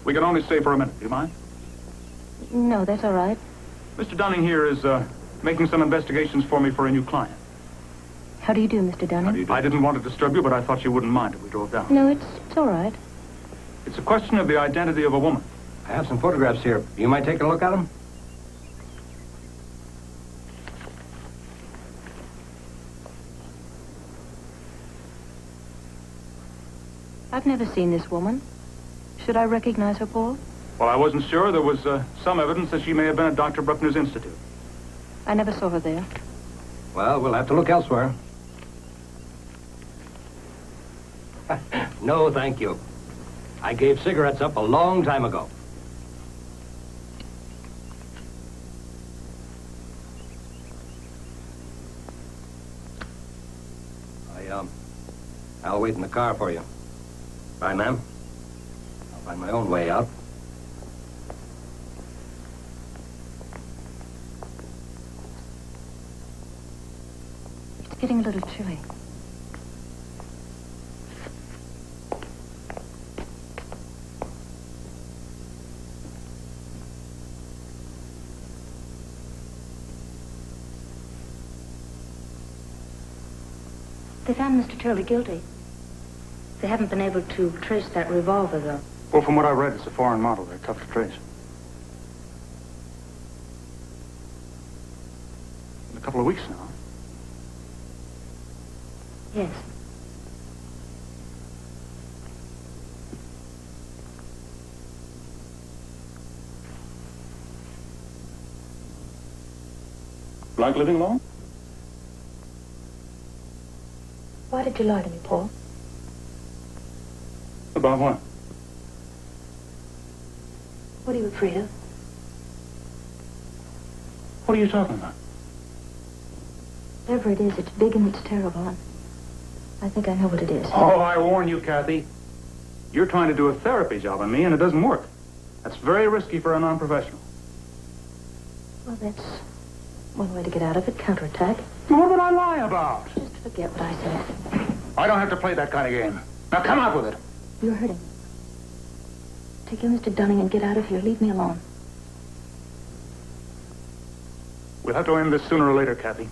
We can only stay for a minute. Do you mind? No, that's all right. Mr. Dunning here is making some investigations for me for a new client. How do you do, Mr. Dunning? I didn't want to disturb you, but I thought you wouldn't mind if we drove down. No, it's all right. It's a question of the identity of a woman. I have some photographs here. You mind taking a look at them? I've never seen this woman. Should I recognize her, Paul? Well, I wasn't sure. There was some evidence that she may have been at Dr. Bruckner's institute. I never saw her there. Well, we'll have to look elsewhere. No, thank you. I gave cigarettes up a long time ago. I'll wait in the car for you. Bye, ma'am. I'll find my own way out. It's getting a little chilly. They found Mr. Turley guilty. They haven't been able to trace that revolver, though. Well, from what I read, it's a foreign model. They're tough to trace. In a couple of weeks now. Yes. Like living alone? Why did you lie to me, Paul? About what? What are you afraid of? What are you talking about? Whatever it is, it's big and it's terrible. I think I know what it is. Oh, I warn you, Kathy. You're trying to do a therapy job on me, and it doesn't work. That's very risky for a non-professional. Well, that's one way to get out of it, counterattack. What would I lie about? Just forget what I said. I don't have to play that kind of game. Now, come out with it. You're hurting me. Take you, Mr. Dunning, and get out of here. Leave me alone. We'll have to end this sooner or later, Kathy.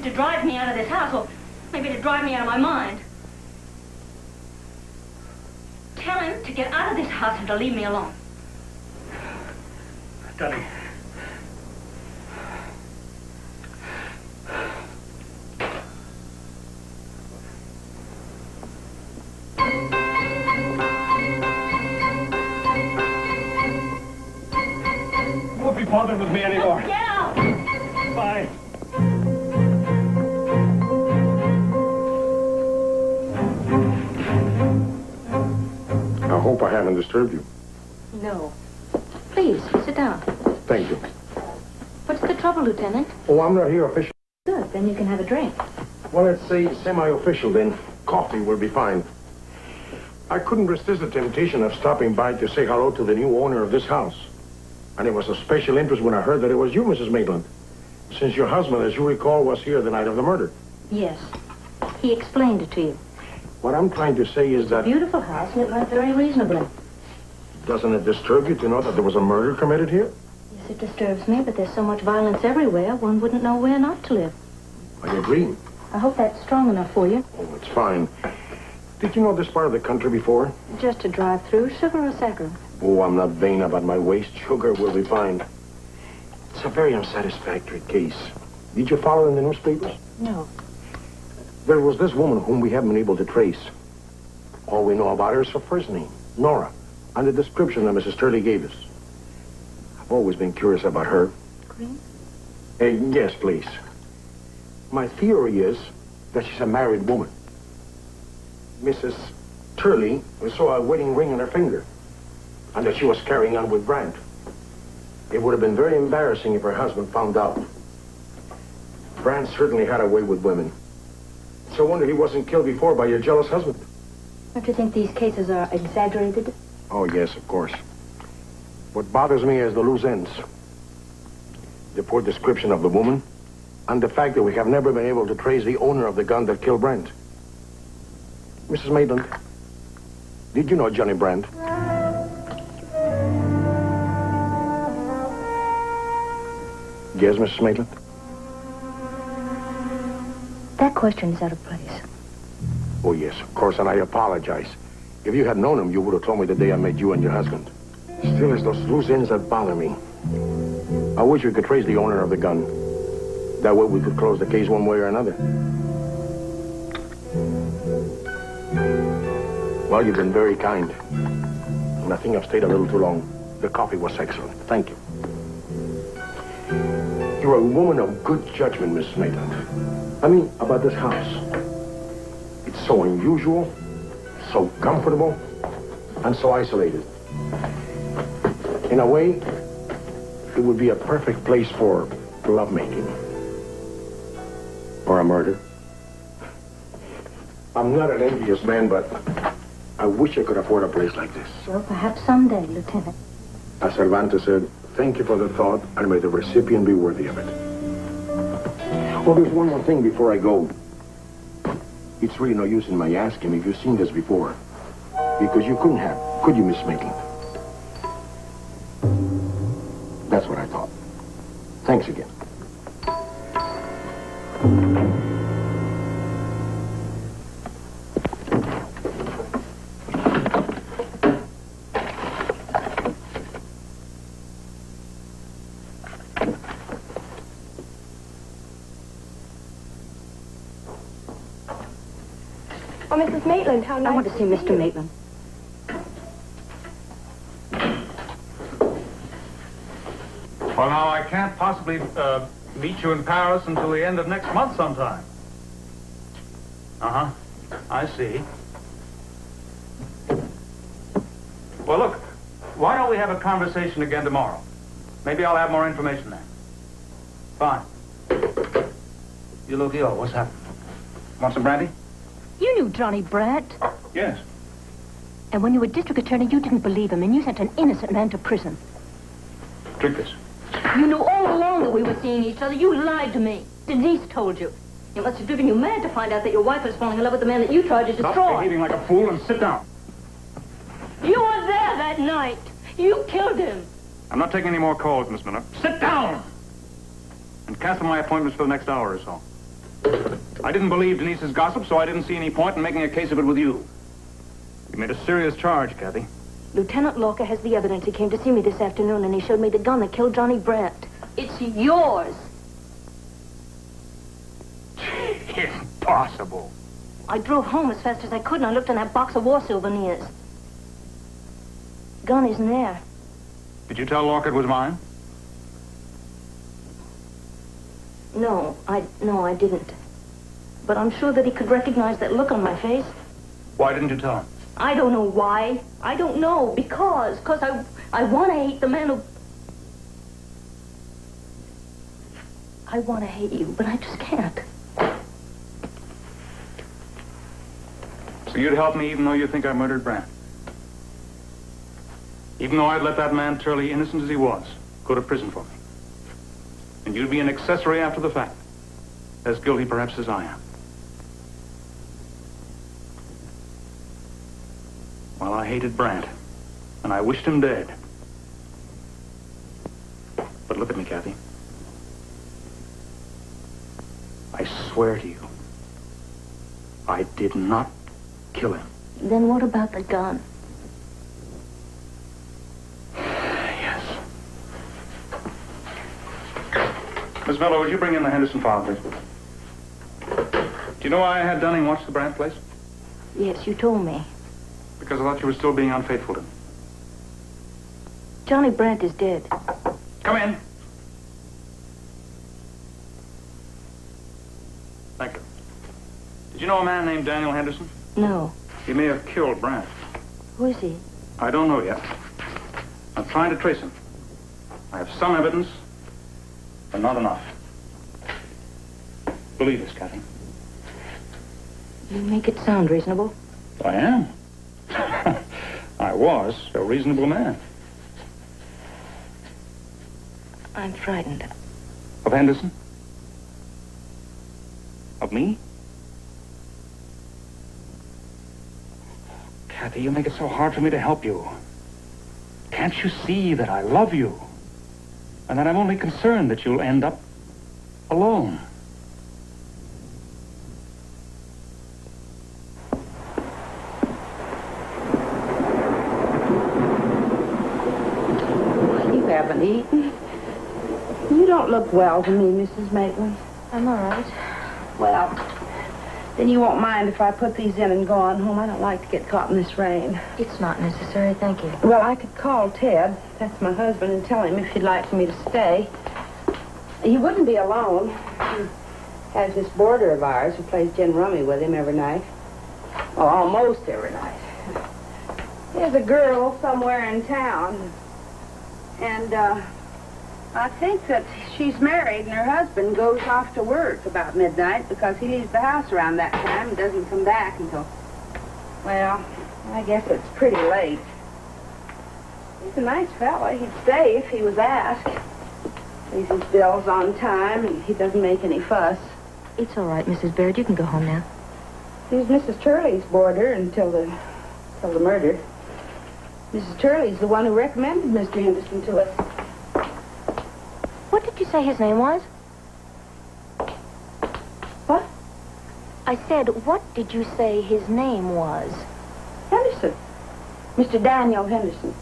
To drive me out of this house, or maybe to drive me out of my mind. Tell him to get out of this house and to leave me alone. Dunning. bother with me anymore. Get out! Bye. I hope I haven't disturbed you. No. Please, sit down. Thank you. What's the trouble, Lieutenant? Oh, I'm not here officially. Good, then you can have a drink. Well, let's say semi-official then. Coffee will be fine. I couldn't resist the temptation of stopping by to say hello to the new owner of this house. And it was a special interest when I heard that it was you, Mrs. Maitland. Since your husband, as you recall, was here the night of the murder. Yes. He explained it to you. What I'm trying to say is that... Beautiful house, and it went very reasonably. Doesn't it disturb you to know that there was a murder committed here? Yes, it disturbs me, but there's so much violence everywhere, one wouldn't know where not to live. I agree. I hope that's strong enough for you. Oh, it's fine. Did you know this part of the country before? Just to drive through, sugar or saccharin? Oh, I'm not vain about my waist. Sugar will be fine. It's a very unsatisfactory case. Did you follow in the newspapers? No. There was this woman whom we haven't been able to trace. All we know about her is her first name, Nora, and the description that Mrs. Turley gave us. I've always been curious about her. Green? Yes, please. My theory is that she's a married woman. Mrs. Turley saw a wedding ring on her finger, and that she was carrying on with Brandt. It would have been very embarrassing if her husband found out. Brandt certainly had a way with women. So I wonder he wasn't killed before by your jealous husband. Don't you think these cases are exaggerated? Oh, yes, of course. What bothers me is the loose ends. The poor description of the woman, and the fact that we have never been able to trace the owner of the gun that killed Brandt. Mrs. Maitland, did you know Johnny Brandt? Yes, Mrs. Maitland? That question is out of place. Oh, yes, of course, and I apologize. If you had known him, you would have told me the day I met you and your husband. Still, it's those loose ends that bother me. I wish we could trace the owner of the gun. That way we could close the case one way or another. Well, you've been very kind. And I think I've stayed a little too long. The coffee was excellent. Thank you. You're a woman of good judgment, Miss Maitland. I mean, about this house. It's so unusual, so comfortable, and so isolated. In a way, it would be a perfect place for lovemaking. Or a murder. I'm not an envious man, but I wish I could afford a place like this. Well, perhaps someday, Lieutenant. As Cervantes said, thank you for the thought, and may the recipient be worthy of it. Oh, there's one more thing before I go. It's really no use in my asking if you've seen this before. Because you couldn't have, could you, Miss Maitland? That's what I thought. Thanks again. Oh, Mrs. Maitland, how nice. I want to see Mr. Maitland. Well, now, I can't possibly meet you in Paris until the end of next month sometime. Uh-huh. I see. Well, look, why don't we have a conversation again tomorrow? Maybe I'll have more information then. Fine. You look ill. What's happened? Want some brandy? You knew Johnny Brandt. Yes. And when you were district attorney, you didn't believe him, and you sent an innocent man to prison. Drink this. You knew all along that we were seeing each other. You lied to me. Denise told you. It must have driven you mad to find out that your wife was falling in love with the man that you tried to destroy. Stop behaving like a fool and sit down. You were there that night. You killed him. I'm not taking any more calls, Miss Miller. Sit down! And cancel my appointments for the next hour or so. I didn't believe Denise's gossip, so I didn't see any point in making a case of it with you. You made a serious charge, Kathy. Lieutenant Lorca has the evidence. He came to see me this afternoon, and he showed me the gun that killed Johnny Brandt. It's yours. Impossible. I drove home as fast as I could, and I looked in that box of war souvenirs. Gun isn't there. Did you tell Lorca it was mine? No, I didn't. But I'm sure that he could recognize that look on my face. Why didn't you tell him? I don't know why. I don't know. Because I want to hate the man who... I want to hate you, but I just can't. So you'd help me even though you think I murdered Brandt? Even though I'd let that man, Turley, innocent as he was, go to prison for me? And you'd be an accessory after the fact, as guilty perhaps as I am? Well, I hated Brandt, and I wished him dead. But look at me, Kathy. I swear to you, I did not kill him. Then what about the gun? Yes. Miss Miller, would you bring in the Henderson file, please? Do you know why I had Dunning watch the Brandt place? Yes, you told me. Because I thought you were still being unfaithful to him. Johnny Brandt is dead. Come in. Thank you. Did you know a man named Daniel Henderson? No. He may have killed Brandt. Who is he? I don't know yet. I'm trying to trace him. I have some evidence, but not enough. Believe this, Kathy. You make it sound reasonable. I am. I was a reasonable man. I'm frightened. Of Henderson? Of me? Kathy, you make it so hard for me to help you. Can't you see that I love you? And that I'm only concerned that you'll end up alone? You haven't eaten. You don't look well to me, Mrs. Maitland. I'm all right. Well, then you won't mind if I put these in and go on home. I don't like to get caught in this rain. It's not necessary, thank you. Well, I could call Ted, that's my husband, and tell him if he'd like for me to stay. He wouldn't be alone. He has this boarder of ours who plays gin rummy with him every night. Well, almost every night. There's a girl somewhere in town. And, I think that she's married and her husband goes off to work about midnight because he leaves the house around that time and doesn't come back until, well, I guess it's pretty late. He's a nice fella. He'd stay if he was asked. Pays his bills on time and he doesn't make any fuss. It's all right, Mrs. Baird. You can go home now. He was Mrs. Turley's boarder until the murder. Mrs. Turley's the one who recommended Mr. Henderson to us. What did you say his name was? What? I said, what did you say his name was? Henderson. Mr. Daniel Henderson.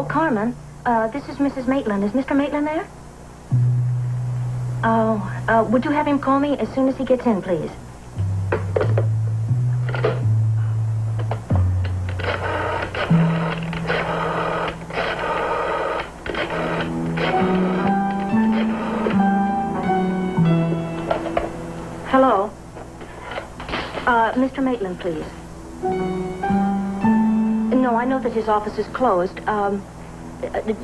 Carmen, this is Mrs. Maitland. Is Mr. Maitland there? Oh, would you have him call me as soon as he gets in, please? Hello? Mr. Maitland, please. No, I know that his office is closed.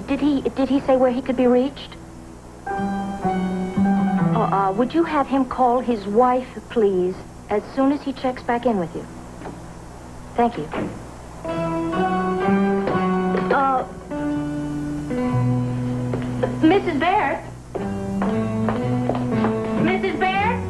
Did he say where he could be reached? Would you have him call his wife, please, as soon as he checks back in with you? Thank you. Mrs. Baird? Mrs. Baird?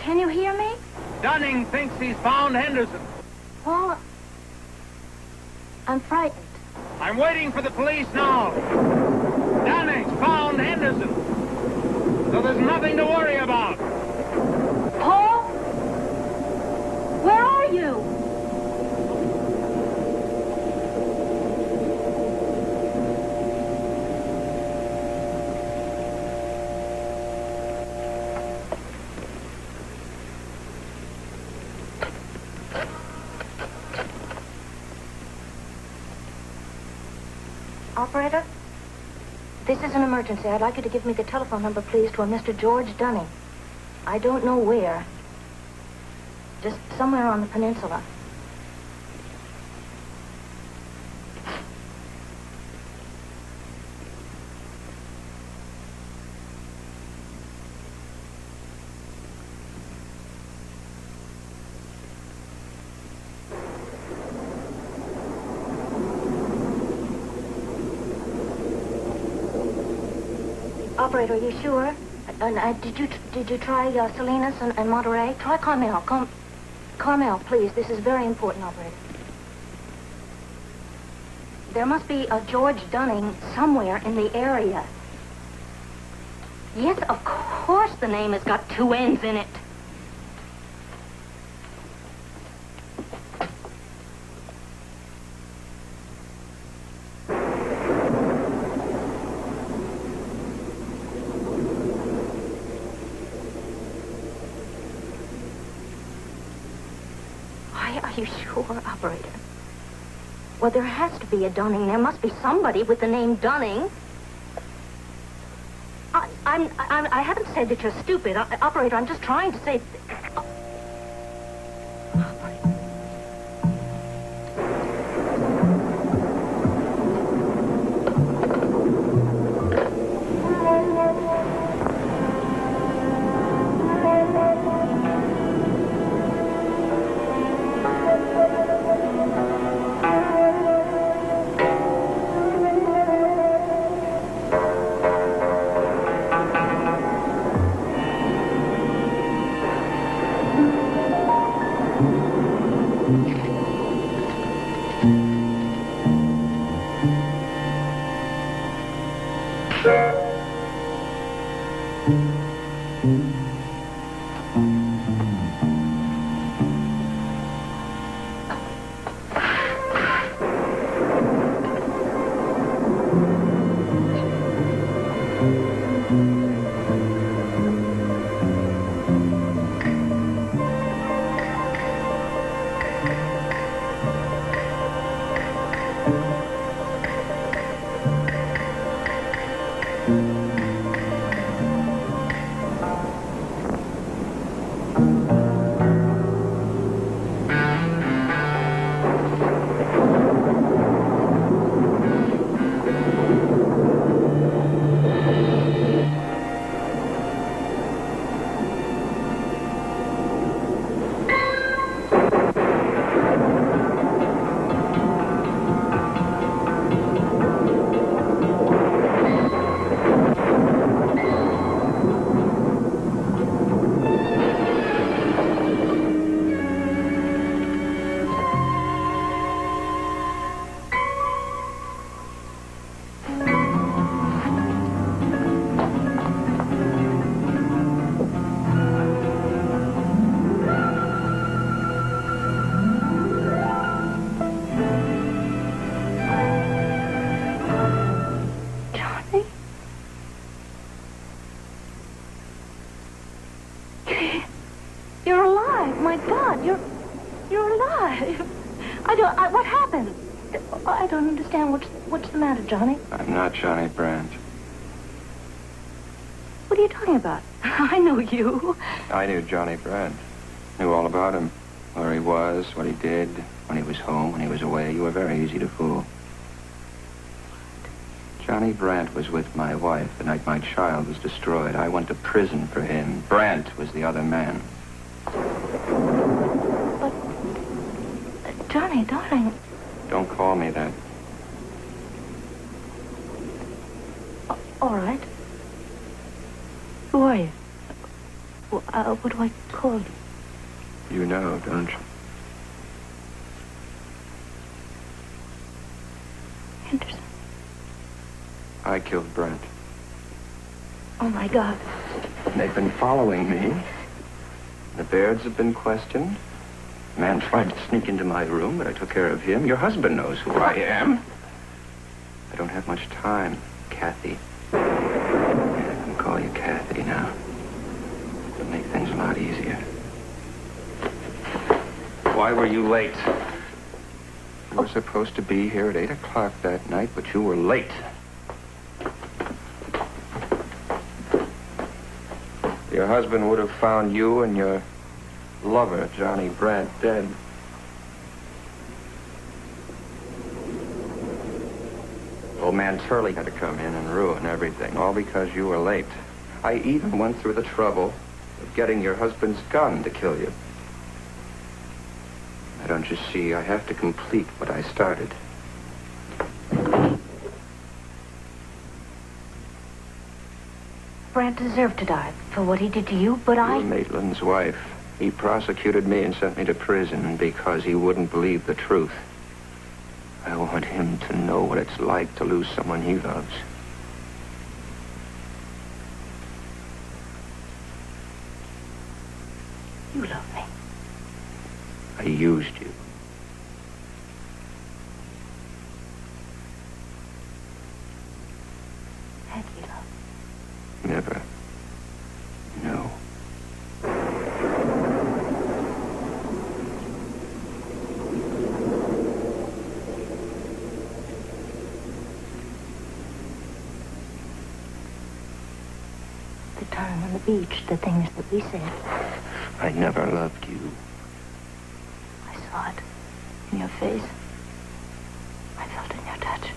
can you hear me? Dunning thinks he's found Henderson. Paul, I'm frightened. I'm waiting for the police now. Dunning's found Henderson. So there's nothing to worry about. Paul? Where are you? Operator? This is an emergency. I'd like you to give me the telephone number, please, to a Mr. George Dunning. I don't know where. Just somewhere on the peninsula. Operator, are you sure? Did you try Salinas and Monterey? Try Carmel. Carmel, please. This is very important, operator. There must be a George Dunning somewhere in the area. Yes, of course the name has got two N's in it. Are you sure, operator? Well, there has to be a Dunning. There must be somebody with the name Dunning. I haven't said that you're stupid. Operator, I'm just trying to say... You're alive. My God, you're alive. What happened? I don't understand. What's the matter, Johnny? I'm not Johnny Brandt. What are you talking about? I know you. I knew Johnny Brandt. Knew all about him. Where he was, what he did, when he was home, when he was away. You were very easy to fool. Johnny Brandt was with my wife the night my child was destroyed. I went to prison for him. Brandt was the other man. But, Johnny, darling... Don't call me that. All right. Who are you? What do I call you? You know, don't you? Henderson. I killed Brent. Oh, my God. They've been following me. The Bairds have been questioned. A man tried to sneak into my room, but I took care of him. Your husband knows who I am. I don't have much time, Kathy. I can call you Kathy now. It'll make things a lot easier. Why were you late? You were supposed to be here at 8 o'clock that night, but you were late. Your husband would have found you and your lover, Johnny Brandt, dead. Old man Turley had to come in and ruin everything, all because you were late. I even went through the trouble of getting your husband's gun to kill you. Now, don't you see, I have to complete what I started. Brandt deserved to die for what he did to you, but You I... were Maitland's wife. He prosecuted me and sent me to prison because he wouldn't believe the truth. I want him to know what it's like to lose someone he loves. You love me. I used you. Had you love? Never. No. The time on the beach, the things that we said. I never loved you. I saw it in your face. I felt it in your touch.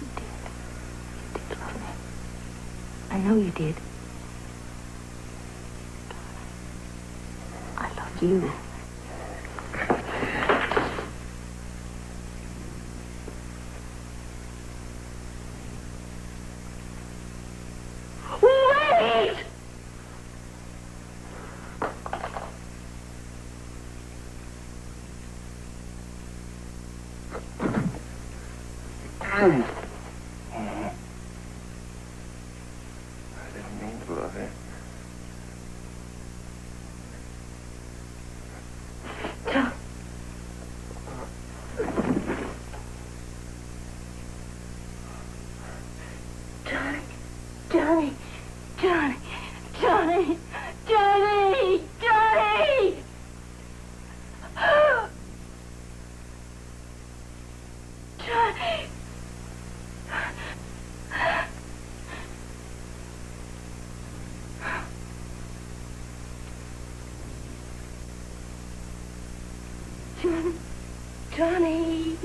You did. You did love me. I know you did. I love you. Wait! I didn't mean to love you. John. Johnny. Johnny. Johnny. Johnny. Johnny. Johnny. Johnny. Johnny. Johnny.